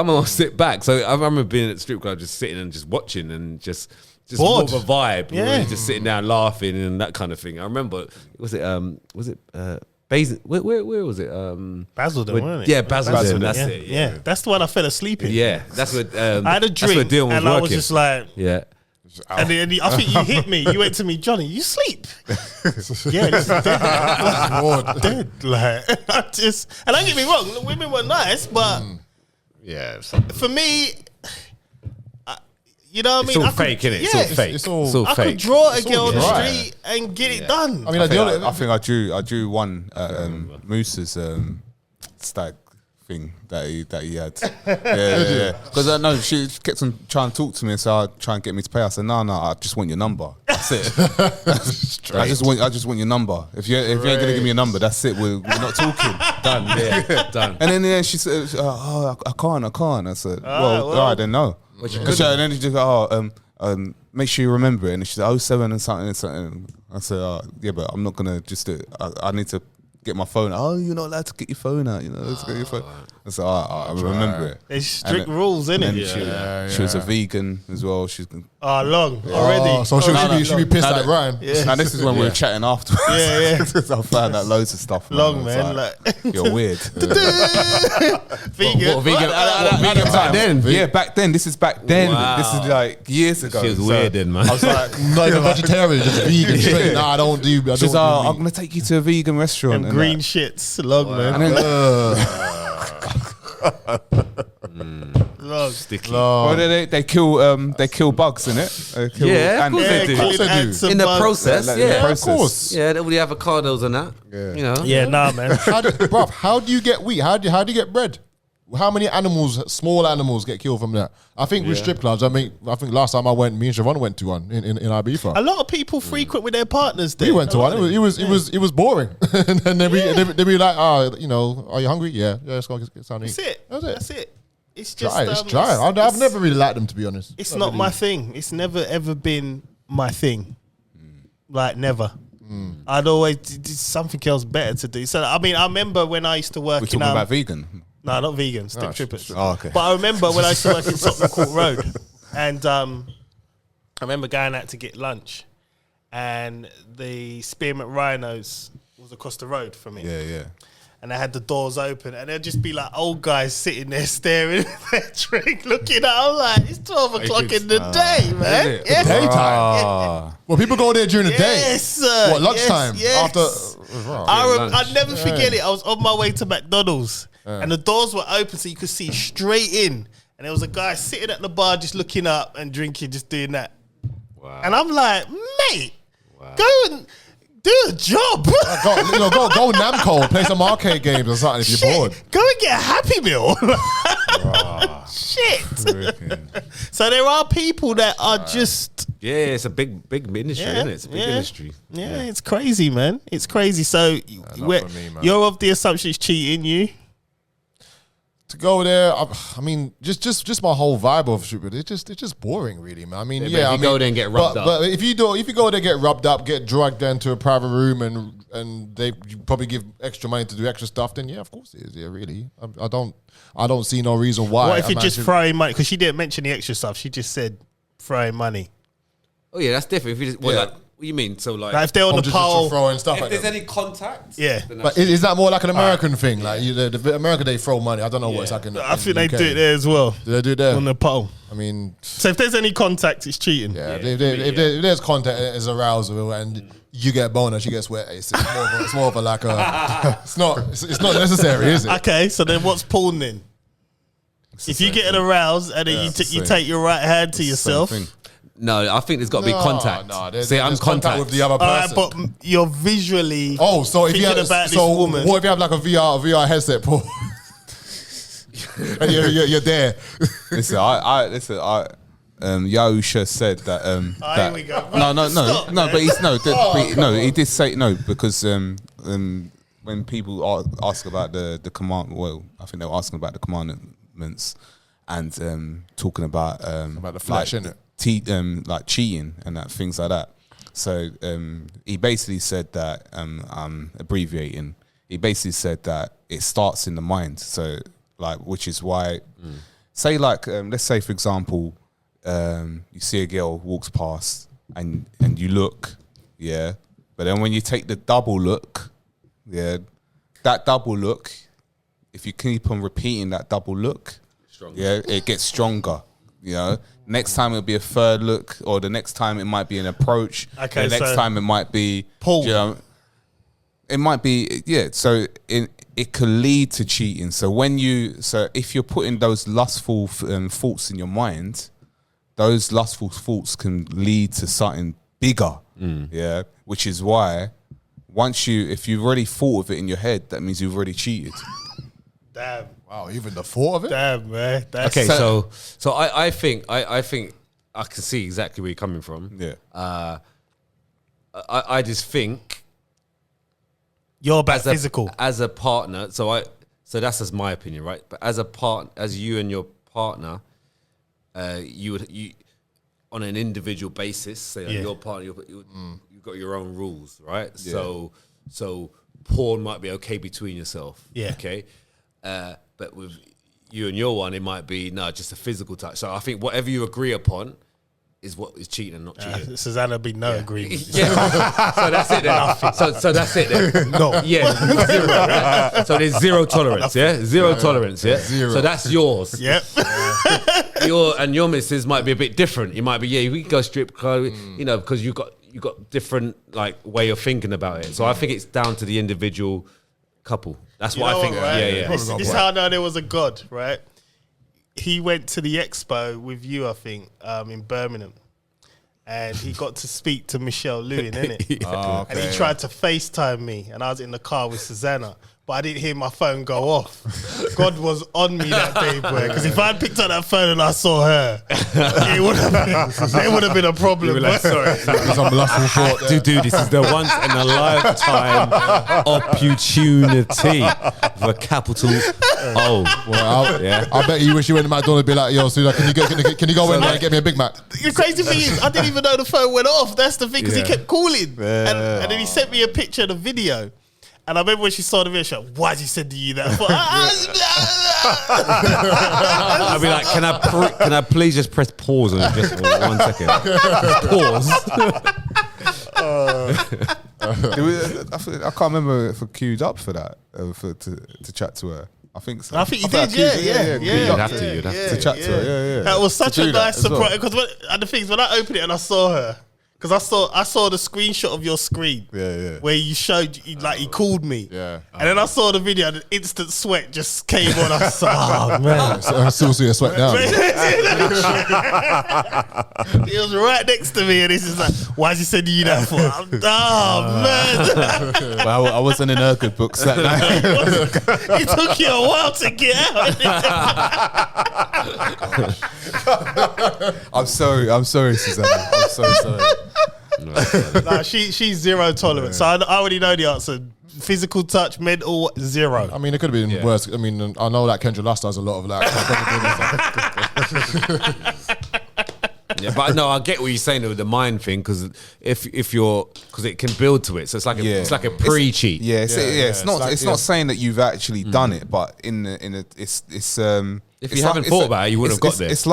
A: gonna sit back. So I remember being at the strip club, just sitting and just watching and just more of a vibe, really, just sitting down laughing and that kind of thing. I remember, was it Basel? Where was it?
B: Basildon, wasn't it?
A: Yeah, Basildon. That's it.
B: Yeah, that's the one I fell asleep in.
A: Yeah, that's what.
B: I had a drink
A: that's Dion was
B: and
A: working.
B: I was just like, And then I think you hit me. You went to me, Johnny, you sleep. Yeah, this is dead. Dead. Like, and don't get me wrong, the women were nice, but
A: Yeah.
B: for me, you know what I mean?
A: It's all fake, innit? It's all fake.
D: It's all-
A: It's all
B: I
A: fake.
B: could draw a girl on the
C: dry.
B: street and get it done.
D: I mean,
C: I think I drew one at Moose's stag thing that he had. Yeah. Because I know she kept on trying to talk to me, so I'd try and get me to pay. I said, no, I just want your number. That's it. I just want your number. If you ain't gonna give me your number, that's it. We're not talking.
A: Done. Yeah. Done.
C: And then she said, I can't. I said, well, all right, then no. And then she just go, make sure you remember it. And she said, 07 and something. I said, yeah, but I'm not gonna just do it. I need to get my phone out. Oh, you're not allowed to get your phone out. Let's get your phone. I said, I remember it.
B: There's strict rules, innit?
C: And she was a vegan as well. She's
B: Long already.
D: So she be pissed at Ryan.
B: Yeah.
C: Now this is when we were chatting afterwards.
B: Yeah.
C: I found out loads of stuff.
B: Long,
C: It's
B: man.
C: like,
B: Like,
C: you're weird.
B: vegan.
A: What, vegan? Vegan back then?
C: Yeah, back then. This is back then.
A: Wow.
C: This is like years ago.
A: She was weird then, man.
C: I was like,
D: Not even vegetarian, just vegan straight. Nah, I don't do. I
C: she's
D: don't
C: like,
D: do
C: I'm gonna take you to a vegan restaurant.
B: Them
C: and
B: green
C: that.
B: shits. Long, man.
C: And then,
B: Long.
A: Sticky.
C: well, they kill bugs in it.
A: Yeah, of course they do.
D: Of course they do.
B: add some
A: In the
B: bugs.
A: process,
C: Like,
A: yeah.
C: process.
D: Of course.
A: Yeah, all the avocados and that.
C: Yeah.
A: You know.
B: Yeah, nah, man.
D: How do you get wheat? How do you get bread? How many animals, small animals, get killed from that? I think with strip clubs. I think last time I went, me and Siobhan went to one in Ibiza.
B: A lot of people frequent with their partners there.
D: We went to one. It was boring. And then they'd be like, are you hungry? Yeah, let's go get something.
B: That's it. It's just
D: Dry. It's dry. I've never really liked them, to be honest.
B: It's not my thing. It's never ever been my thing. Like never. I'd always do something else better to do. So I mean, I remember when I used to work
C: We're
B: in
C: talking about vegan.
B: no, not vegan, stick trippers.
C: Oh, okay.
B: But I remember when I used to work in Tottenham Court Road, and I remember going out to get lunch, and the Spearmint Rhinos was across the road from me.
C: Yeah.
B: And they had the doors open, and there'd just be like old guys sitting there staring at their drink, looking at. I'm like, it's 12 o'clock in the day, man.
C: Is it?
B: Yeah.
D: Daytime. Well, people go there during the day.
B: Yes, sir.
D: What, lunchtime?
B: Yes.
D: After.
B: I'd never forget it. I was on my way to McDonald's, and the doors were open, so you could see straight in. And there was a guy sitting at the bar, just looking up and drinking, just doing that.
A: Wow.
B: And I'm like, mate, go and do a job.
D: Go Namco, play some arcade games or something if you're bored.
B: Go and get a Happy Meal. Shit. So there are people that are just.
A: Yeah, it's a big industry,
B: Yeah,
A: isn't it? It's a big industry.
B: Yeah, it's crazy, man. It's crazy. So
D: not for me, man.
B: you're of the assumption it's cheating you.
D: To go there, I mean, just my whole vibe of stupid. It's just boring, really, man. I mean,
A: Yeah, but if you go there and get rubbed up.
D: But if you go there, get rubbed up, get drugged into a private room, and they probably give extra money to do extra stuff, then yeah, of course it is. Yeah, really. I don't see no reason why.
B: What if you're just throwing money? Because she didn't mention the extra stuff. She just said throwing money.
A: Oh yeah, that's different. If you just, like, what do you mean? So like,
B: Like if they're on the
D: just
B: pole,
D: throwing stuff
A: if
D: at
A: there's
D: them.
A: any contact,
B: Yeah.
A: then
D: But
A: that's-
D: is that more like an American thing? Like the America, they throw money. I don't know what it's like in
B: I think
D: in
B: they
D: UK.
B: do it there as well.
D: Do they do it there?
B: On the pole.
D: I mean,
B: So if there's any contact, it's cheating.
D: yeah. If there's contact, it's arousal, and you get a bonus, you get sweat. It's more of a like a. It's not necessary, is it?
B: Okay, so then what's porn then? If you get aroused and then you take your right hand to yourself.
A: no, I think there's got to be contact.
D: No,
A: See, I'm
D: there's contact with the other
B: All right,
D: person.
B: but you're visually.
D: Oh, so if you
B: thinking
D: have
B: about this
D: so
B: woman.
D: what if you have like a VR headset, Paul? And you're there.
C: Listen, Yahusha said that.
B: Here we go.
C: No,
B: Stop, man.
C: but he did say no because when people ask about the command, well, I think they were asking about the commandments and talking about
D: the flesh, innit?
C: Like cheating and that things like that. So he basically said that I'm abbreviating. He basically said that it starts in the mind. So like, which is why, say like let's say for example, you see a girl walks past and you look, yeah, but then when you take the double look, yeah, that double look, if you keep on repeating that double look, yeah, it gets stronger. You know, next time it'll be a third look, or the next time it might be an approach.
B: Okay,
C: the next time it might be
B: Paul.
C: You know, it might be So it could lead to cheating. So if you're putting those lustful thoughts in your mind, those lustful thoughts can lead to something bigger. Yeah, which is why if you've already thought of it in your head, that means you've already cheated.
B: Damn.
D: Wow, even the thought of it.
B: Damn, man. That's
A: Okay, so I think I can see exactly where you're coming from.
C: Yeah.
A: I just think
B: you're about physical
A: as a partner. So that's just my opinion, right? But as you and your partner, you on an individual basis, say your partner, you've got your own rules, right?
C: Yeah.
A: So porn might be okay between yourself.
B: Yeah.
A: Okay. But with you and your one, it might be just a physical touch. So I think whatever you agree upon is what is cheating and not cheating.
B: Susanna be no agreement.
A: Yeah. So that's it then. So that's it then.
B: No.
A: Yeah. Zero, right? So there's zero tolerance. Yeah. Zero tolerance. Yeah.
D: Zero.
A: So that's yours.
B: Yep.
A: Your missus might be a bit different. You might be we can go strip club, because you got different like way of thinking about it. So I think it's down to the individual couple. That's what I think.
B: Right?
A: Yeah.
B: This is how I know there was a God, right? He went to the expo with you, I think, in Birmingham. And he got to speak to Michelle Lewin, innit?
C: Oh, okay.
B: And he tried to FaceTime me. And I was in the car with Susanna. But I didn't hear my phone go off. God was on me that day, boy. Because if I had picked up that phone and I saw her, there would have been a problem.
A: You were like, sorry.
D: Some lustful thought
A: To
D: there.
A: do this is the once in a lifetime opportunity for capital O.
D: Well,
A: Yeah.
D: I bet you wish you went to McDonald's and be like, yo, Susan, can you go in there and get me a Big Mac?
B: The crazy thing is, I didn't even know the phone went off. That's the thing, because he
A: Yeah.
B: kept calling. And then he sent me a picture of the video. And I remember when she saw the video, she was like, why'd he send you that?
A: I'd be like, can I please just press pause on it just for 1 second? Pause.
C: I can't remember if I queued up for that to chat to her. I think so.
B: I think you did, yeah.
A: You'd have to
C: chat to her. Yeah.
B: That was such
C: To
B: a
C: do that
B: nice
C: as well.
B: surprise. Because the thing is, when I opened it and I saw her, because I saw the screenshot of your screen, where you showed he called me,
D: Yeah.
B: and then I saw the video, and an instant sweat just came on. I was like, oh man,
D: I still see a sweat down.
B: he was right next to me, and he's just like, why's he sending you that for? Oh man,
E: Well, I wasn't in her good books that night.
B: it took you a while to get out.
C: I'm sorry, Susanna. I'm so sorry.
B: Nah, she's zero tolerance. So I already know the answer. Physical touch, mental, zero.
D: I mean, it could have been worse. I mean, I know that Kendra Lust does a lot of like.
A: Yeah, but no, I get what you're saying with the mind thing, because because it can build to it, so it's like a pre-cheat.
C: It's not saying that you've actually done it, but
A: If you haven't thought about it, you wouldn't have got there.
C: It's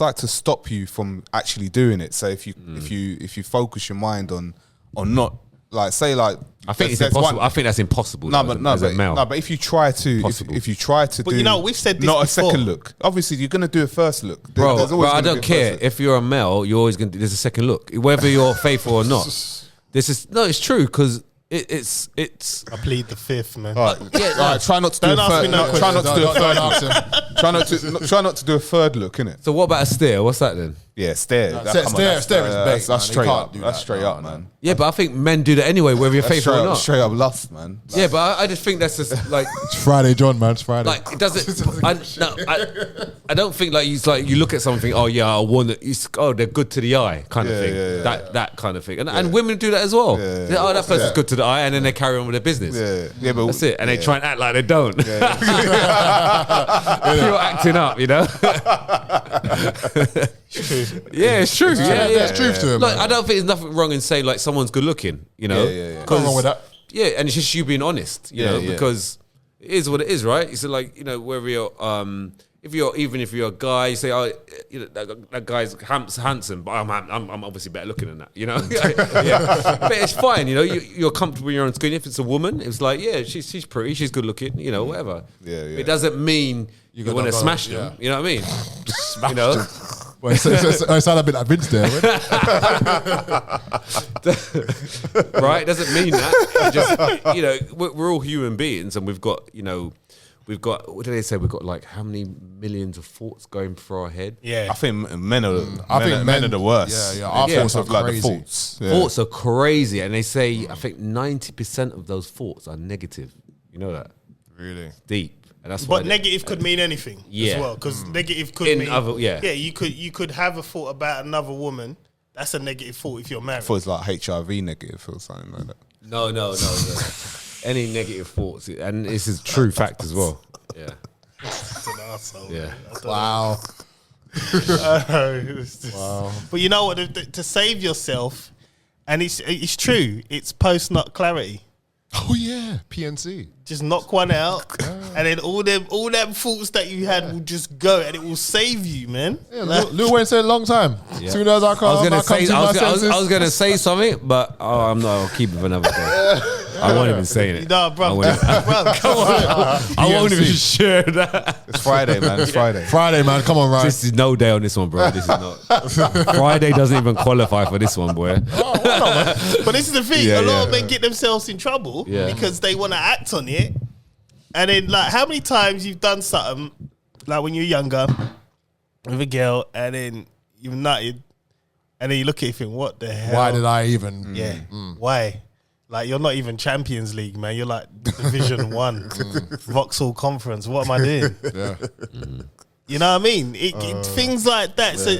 C: like to stop you from actually doing it. So if you focus your mind on not, like, say, like,
A: I think it's impossible. I think that's impossible. As a male.
C: But if you try to, if you try to,
B: But
C: do
B: you know, we've said this
C: not a
B: before.
C: second look. Obviously, you're gonna do a first look,
A: Bro,
C: There's always
A: I
C: gonna
A: don't
C: be a
A: care
C: first look.
A: if you're a male. You're always gonna. There's a second look, whether you're faithful or not. It's true, because it's.
B: I plead the fifth, man.
C: All right, try not to do
B: Don't
C: a
B: ask me
C: third.
B: no
C: Try not to do a third
D: Don't ask
C: look.
D: him.
C: Try not to do a third look, innit?
A: So what about a stare? What's that then?
C: Yeah, stare.
D: Stare is bait,
C: That's
D: man.
C: straight
D: You can't
C: up.
D: do
C: That's
D: that.
C: straight up, man.
A: Yeah, but I think men do that anyway, whether you're
C: That's
A: faithful or not.
C: straight up lust, man.
A: Yeah, but I just think that's just like.
D: It's Friday, John, man. It's Friday.
A: Like, it doesn't. I don't think like you look at something. Oh yeah, I want it. They're good to the eye, kind of thing. That kind of thing. And women do that as well. Oh, that person's good to the eye, and then they carry on with their business.
C: Yeah, but
A: That's it. And they try and act like they don't. You're acting up, you know. Yeah, it's true. Yeah,
D: There's truth to it,
A: Like,
D: man.
A: I don't think there's nothing wrong in saying like someone's good looking. You know.
D: Nothing wrong with that.
A: Yeah, and it's just you being honest, you know,
C: yeah.
A: because it is what it is, right? It's like, you know, whether you're, if you're a guy, you say, oh, you know, that guy's handsome, but I'm obviously better looking than that, you know. Yeah, but it's fine, you know. You're comfortable in your own skin. If it's a woman, it's like, yeah, she's pretty, she's good looking, you know, whatever.
C: Yeah.
A: It doesn't mean you want to smash them. You know what I mean? You know.
D: Well, it sounded a bit like Vince there.
A: Right? Doesn't mean that. Just, you know, we're all human beings, and we've got, what do they say? We've got like how many millions of thoughts going through our head?
B: Yeah.
C: I think men are men are the worst.
D: Yeah, our thoughts are
C: like the
D: crazy.
C: thoughts. Yeah.
A: Thoughts are crazy, and they say I think 90% of those thoughts are negative. You know that?
D: Really?
A: Deep. And that's
B: But negative could mean anything as well, because negative could mean you could have a thought about another woman. That's a negative thought if you're married.
C: I thought it's like HIV negative or something like that.
A: No. Any negative thoughts, and this is true fact as well. Yeah.
B: It's an arsehole.
A: Yeah.
D: Wow.
B: Wow. But you know what? To save yourself, and it's true. It's post nut clarity.
D: Oh yeah, PNC.
B: Just knock one out, and then all them thoughts that you had will just go, and it will save you, man.
D: Yeah, Lil Wayne said a long time.
A: Yeah.
D: Soon as I come,
A: I was gonna say something, but I'm not. I'll keep it for another day. I won't even say it.
B: No, bro, come on.
A: I won't even share that.
C: It's Friday, man. It's Friday.
D: Friday, man. Come on, right?
A: This is no day on this one, bro. This is not. Friday doesn't even qualify for this one, boy.
B: But this is the thing.
A: Yeah,
B: a lot
A: yeah.
B: of men get themselves in trouble
A: Yeah.
B: because they want to act on it. And then, like, how many times you've done something, like when you're younger, with a girl, and then you've nutted, and then you look at it and think, what the hell?
D: Why did I even?
B: Yeah. Why? Like, you're not even Champions League, man. You're like Division 1, Vauxhall Conference. What am I doing?
D: Yeah.
B: You know what I mean? Things like that. So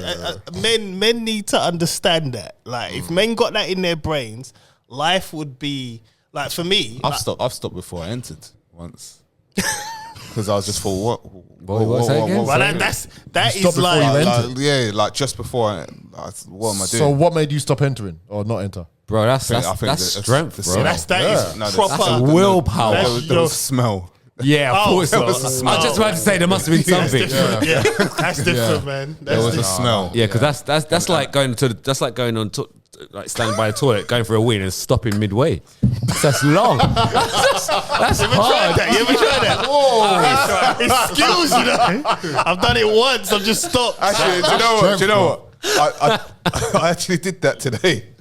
B: men need to understand that. Like, if men got that in their brains, life would be like, for me.
C: I've stopped before I entered once. Because I was just for what?
A: What's that again?
B: Well, that
D: You
B: is
D: stopped before you
B: like,
D: entered?
C: like just before. What am I doing?
D: So what made you stop entering or not enter?
A: Bro, that's
C: I think
A: that's strength, bro.
B: that is
C: No,
B: proper.
A: That's willpower.
C: There was smell.
A: Yeah, I thought so.
C: was a smell.
A: I was just about to say there must have been something.
B: Yeah, that's different, man.
C: There was a smell.
A: Yeah, because that's like going to like standing by the toilet, going for a wee and stopping midway. That's long. That's hard.
B: You ever tried that? Whoa! It's skills, you know. I've done it once. I've just stopped.
C: Actually, do you know what? I actually did that today.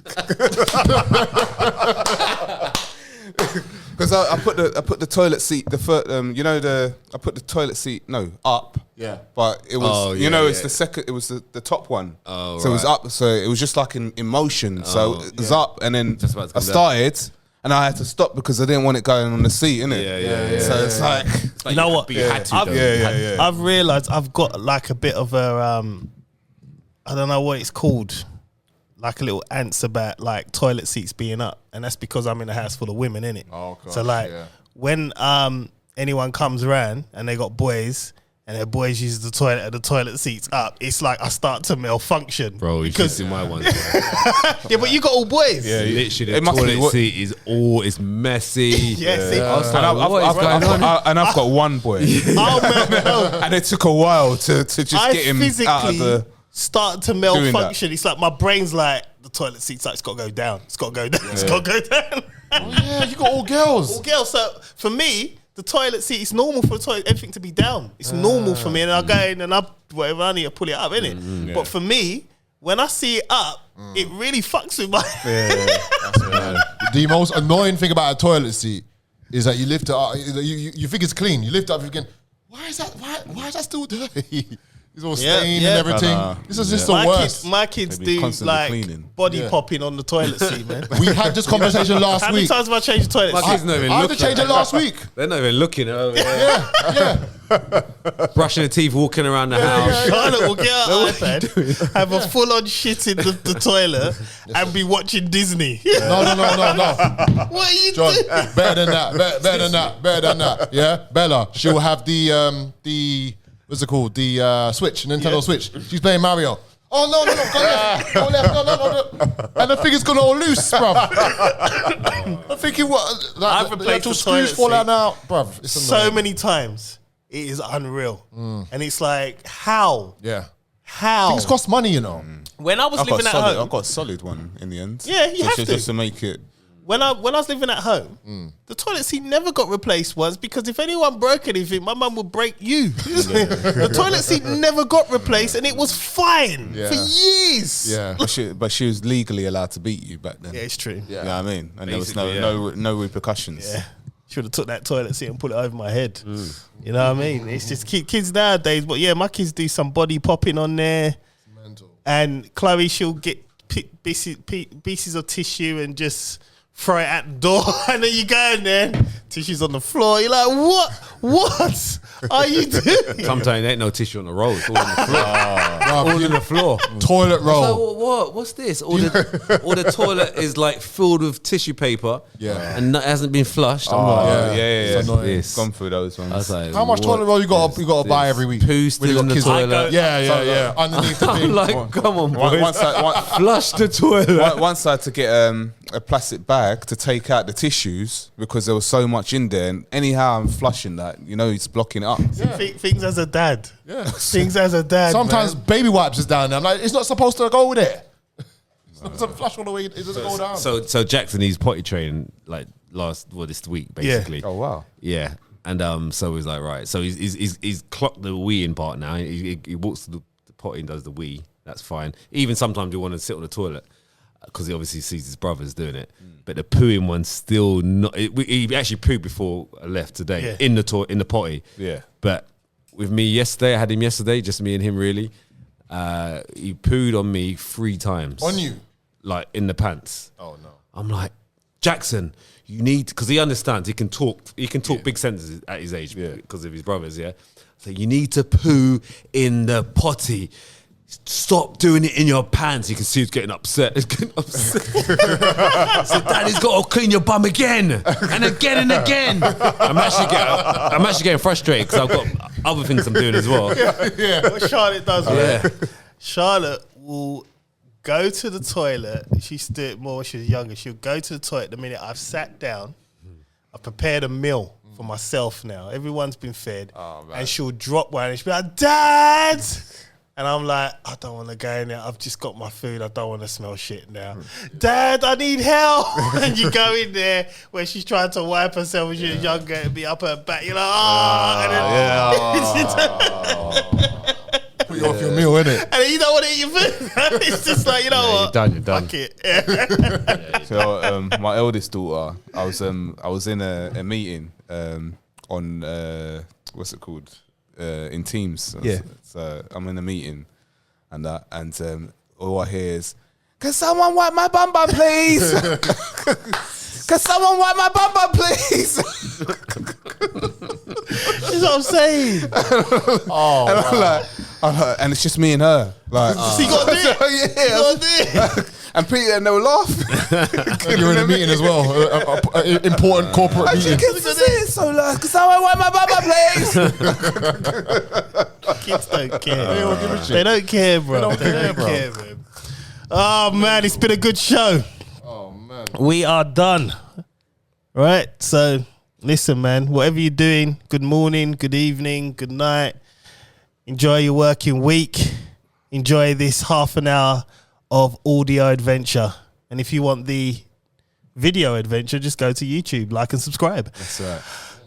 C: Because I put the toilet seat I put the toilet seat up.
D: Yeah.
C: But it was it's the second, it was the top one.
A: Oh,
C: so it was
A: right.
C: up, so it was just like in motion. So it was up, and then
A: Just about to
C: I
A: come
C: started and I had to stop because I didn't want it going on the seat, innit?
A: Yeah.
C: So it's like
B: You know what?
A: But you had to, though.
C: yeah.
B: I've realised I've got like a bit of a I don't know what it's called, like a little ants about like toilet seats being up, and that's because I'm in a house full of women, innit?
D: Oh, gosh,
B: so like when anyone comes around and they got boys and their boys use the toilet and the toilet seats up, it's like I start to malfunction.
A: Bro, you should see my one.
B: Yeah, but you got all boys.
C: Yeah,
A: Literally, the
C: it must be
A: toilet seat is messy.
B: Yeah, see,
A: I was
C: and
A: like, what is going on?
C: and I've got one boy,
B: oh, man, no.
C: and it took a while to just get him out of the.
B: Start to malfunction. It's like my brain's like, the toilet seat's like, it's got to go down. It's got to go down. It's got to go down.
D: Oh yeah, you got all girls.
B: All girls. So for me, the toilet seat, it's normal for the toilet, everything to be down. It's normal for me. And I go in and whatever I need to pull it up, innit? But for me, when I see it up, it really fucks with my...
D: The most annoying thing about a toilet seat is that you lift it up, you think it's clean. You lift it up, you think, why is that still dirty? It's all stained and everything. This is just the worst.
B: My kids
C: They be
B: do
C: constantly
B: like
C: cleaning.
B: body popping on the toilet seat, man.
D: We had this conversation last
B: How many
D: week.
B: times have I changed the toilet
A: My
B: seat?
A: kids not even
D: I had to
A: looking.
D: change it last week.
A: They're not even looking.
D: Yeah.
A: Brushing their teeth, walking around the house.
B: Charlotte will get her iPad, have a full-on shit in the toilet, and be watching Disney.
D: No.
B: What are you
D: John,
B: doing?
D: better than that. Yeah, Bella, she'll have the what's it called? The Switch, Nintendo Switch. She's playing Mario. Oh no, go left, no. And the thing is gonna all loose, bruv. I'm thinking what?
B: I've
D: The
B: replaced
D: actual
B: the
D: screws
B: toilet
D: fall out
B: seat
D: now, bruv. It's
B: so
D: annoying.
B: many times. It is unreal. And it's like, how?
D: Yeah.
B: How?
D: Things cost money, you know.
B: When I was living at home,
C: I've got a solid one in the end.
B: Yeah, you have to.
C: Just to make it.
B: when I was living at home, the toilet seat never got replaced once because if anyone broke anything, my mum would break you. The toilet seat never got replaced and it was fine for years.
D: Yeah.
C: But she was legally allowed to beat you back then.
B: Yeah, it's true.
C: You know what I mean? And there was
A: Basically,
C: no repercussions.
B: Yeah. Should have took that toilet seat and put it over my head. You know what I mean? It's just kids nowadays. But yeah, my kids do some body popping on there.
D: Mental.
B: And Chloe, she'll get pieces of tissue and just throw it at the door. And then you go in there, tissue's on the floor. You're like, what are you doing?
A: Sometimes there ain't no tissue on the road. It's all on the floor. All on the floor.
D: Toilet roll.
A: So what? What's this? Or the toilet is like filled with tissue paper.
D: Yeah.
A: And it hasn't been flushed. I'm like,
C: Yeah.
D: It's annoying.
A: this?
C: Gone through those ones.
A: I was like,
D: How much
A: what
D: toilet roll you got
A: is
D: to buy every week?
A: Poo
D: When you
A: still
D: got
A: in the
D: kids?
A: toilet.
D: Yeah. Underneath the
A: I'm
D: thing.
A: like, come on, boys.
C: Once
A: Flush the toilet.
C: I had to get a plastic bag to take out the tissues because there was so much in there. And anyhow, I'm flushing that, it's blocking it up.
B: Things as a dad.
D: Yeah.
B: Things as a dad.
D: Sometimes
B: man.
D: baby wipes is down there. I'm like, it's not supposed to go there. It doesn't flush all the way. It doesn't go down.
A: So Jackson, he's potty training like this week basically.
C: Oh, wow.
A: Yeah. And so he's like, right. So he's clocked the weeing part now. He walks to the potty and does the wee. That's fine. Even sometimes you want to sit on the toilet because he obviously sees his brothers doing it. But the pooing one's still not. He actually pooed before I left today in the potty.
C: Yeah.
A: But with me yesterday, I had him yesterday, just me and him really. He pooed on me 3 times.
D: On you?
A: Like in the pants.
D: Oh, no.
A: I'm like, Jackson, you need, because he understands, he can talk big sentences at his age because of his brothers, So you need to poo in the potty. Stop doing it in your pants. You can see he's getting upset. He's getting upset. So Daddy's got to clean your bum again and again and again. I'm actually getting frustrated because I've got other things I'm doing as well.
B: What Charlotte does, right? Charlotte will go to the toilet. She used to do it more when she was younger. She'll go to the toilet the minute I've sat down. I've prepared a meal for myself now. Everyone's been fed. And she'll drop one and she'll be like, Dad! And I'm like, I don't want to go in there. I've just got my food. I don't want to smell shit now. Dad, I need help. And you go in there where she's trying to wipe herself when she was younger and be up her back. You're like,
D: Put you off your meal, innit?
B: And then you don't want to eat your food. It's just like, you know what?
A: You're done.
B: Fuck it.
C: So my eldest daughter, I was in a meeting on what's it called? In Teams. So I'm in a meeting and all I hear is, can someone wipe my bum bum, please? Can someone wipe my bum bum, please?
B: That's what I'm saying.
C: And it's just me and her. Like,
B: So you got to do it. You got to do it.
C: And Peter and they were laughing.
D: You're in a meeting as well. Important corporate meeting.
C: So like, can someone wipe my bum bum, please?
B: Kids don't care.
D: They don't give a shit.
B: They don't care, bro. They don't care, man. Oh, man, it's been a good show.
D: Oh, man.
B: We are done. Right? So, listen, man, whatever you're doing, good morning, good evening, good night. Enjoy your working week. Enjoy this half an hour of audio adventure. And if you want the video adventure, just go to YouTube, like and subscribe.
C: That's right.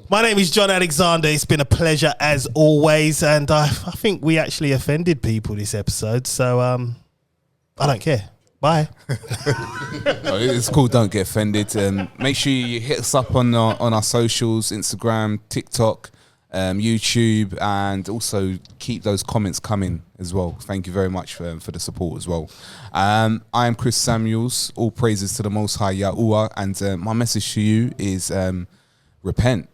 B: My name is John Alexander. It's been a pleasure as always. And I think we actually offended people this episode. So I don't care. Bye.
C: It's cool. Don't get offended. Make sure you hit us up on our socials, Instagram, TikTok, YouTube, and also keep those comments coming as well. Thank you very much for the support as well. I am Chris Samuels. All praises to the Most High Yahuwah. And my message to you is repent.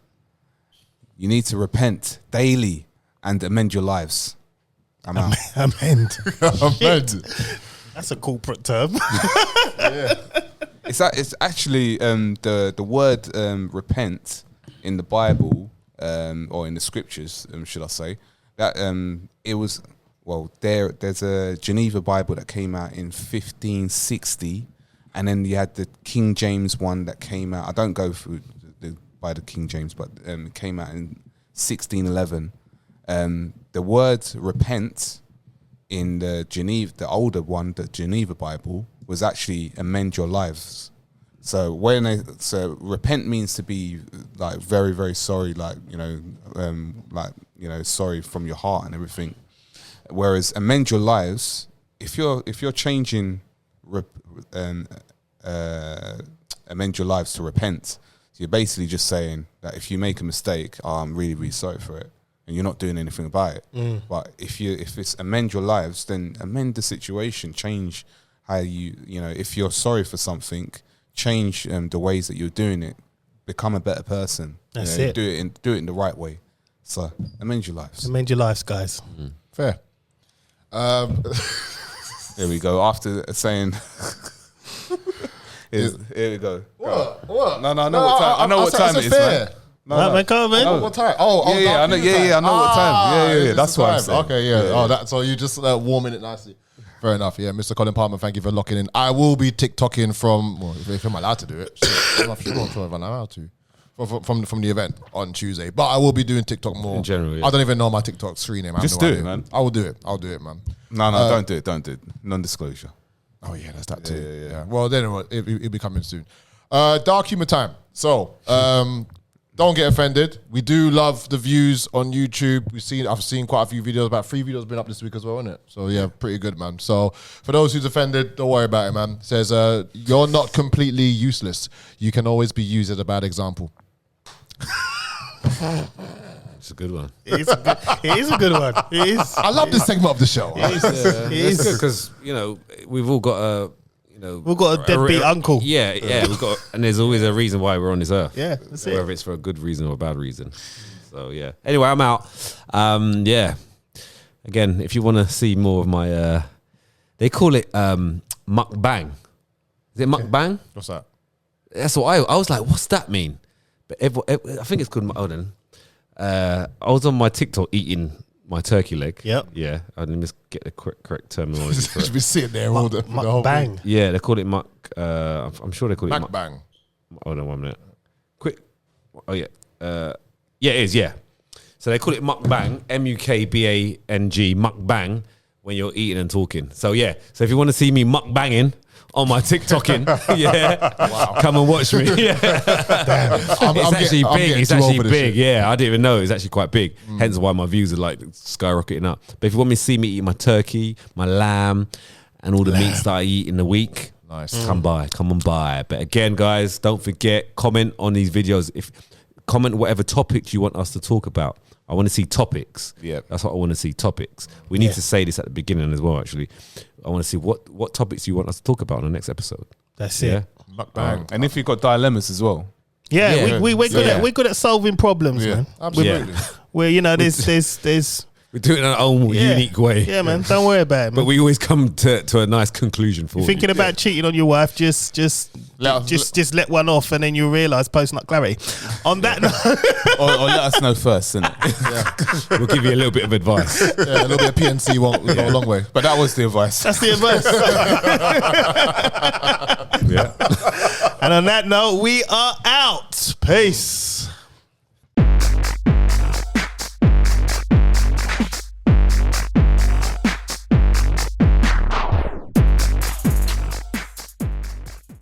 C: You need to repent daily and amend your lives. I'm out.
B: Amend.
D: Amend.
B: That's a corporate term.
C: It's actually the word repent in the Bible or in the scriptures, should I say, that it was, well, there's a Geneva Bible that came out in 1560, and then you had the King James one that came out. I don't go through by the King James, but it came out in 1611. The word repent in the older one, the Geneva Bible, was actually amend your lives. So repent means to be like very, very sorry, like sorry from your heart and everything. Whereas amend your lives, if you're changing, amend your lives to repent. So you're basically just saying that if you make a mistake, I'm really, really sorry for it, and you're not doing anything about it. But if it's amend your lives, then amend the situation, change how if you're sorry for something, change the ways that you're doing it, become a better person.
B: That's it.
C: Do it in the right way. So amend your lives.
B: Amend your lives, guys.
D: Fair.
C: There we go. After saying, here we go.
D: What?
C: No, I know what time. I know what time it is, man.
B: Man, come on, man.
D: What time?
C: I know. Yeah, I know what time. Yeah. That's what I'm saying.
D: Okay, yeah. So you just warming it nicely. Fair enough. Yeah, Mr. Colin Palmer, thank you for locking in. I will be TikToking from. Well, if I'm allowed to do it, I'm not sure if I'm allowed to. From the event on Tuesday, but I will be doing TikTok more.
C: In general, yeah.
D: I don't even know my TikTok screen name.
C: Just do it, man.
D: I will do it. I'll do it, man.
C: No, don't do it. Non-disclosure.
D: Oh yeah, that's that too. Yeah. Well, then it'll be coming soon. Dark humor time. So, don't get offended. We do love the views on YouTube. I've seen quite a few videos. About 3 videos been up this week as well, isn't it? So yeah, pretty good, man. So for those who's offended, don't worry about it, man. It says you're not completely useless. You can always be used as a bad example.
A: It's a good one.
B: It is a good one. It is.
D: I love this segment of the show.
A: It's good because we've all got
B: we've got a deadbeat uncle.
A: Yeah, we've got, and there's always a reason why we're on this earth.
B: Yeah, that's it.
A: Whether it's for a good reason or a bad reason. So yeah. Anyway, I'm out. Yeah. Again, if you want to see more of my, they call it mukbang. Is it mukbang?
D: What's that?
A: That's what I was like. What's that mean? But I think it's called. Hold on. I was on my TikTok eating my turkey leg.
B: Yep.
A: Yeah. I didn't just get the correct terminology.
D: Should be sitting there all the whole
B: Bang.
A: Yeah, they call it muck. I'm sure they call it
D: bang.
A: Hold on 1 minute. Quick. Oh yeah. Yeah, it is. Yeah. So they call it mukbang. MUKBANG. Mukbang. When you're eating and talking. So yeah. So if you want to see me mukbanging on my TikToking, come and watch me. Yeah. It's actually big. It's actually big. Yeah, I didn't even know it was actually quite big. Hence why my views are like skyrocketing up. But if you want me to see me eat my turkey, my lamb, and all the meats that I eat in the week,
D: nice.
A: Come on by. But again, guys, don't forget, comment on these videos. Comment whatever topics you want us to talk about. I want to see topics.
C: Yeah,
A: that's what I want to see. Topics. We need to say this at the beginning as well. Actually, I want to see what topics you want us to talk about on the next episode.
B: That's it.
C: Mukbang. And if you've got dilemmas as well.
B: Yeah, we're good at solving problems, man.
D: Absolutely.
B: Where there's
A: we do it in our own unique way.
B: Yeah, man. Don't worry about it, man.
A: But we always come to a nice conclusion for you.
B: Thinking about cheating on your wife, just let one off, and then you realise post-nut clarity. On that note,
C: or let us know first, innit?
A: We'll give you a little bit of advice.
D: Yeah, a little bit of PNC won't go a long way.
C: But that was the advice.
B: That's the advice.
A: Yeah.
B: And on that note, we are out. Peace.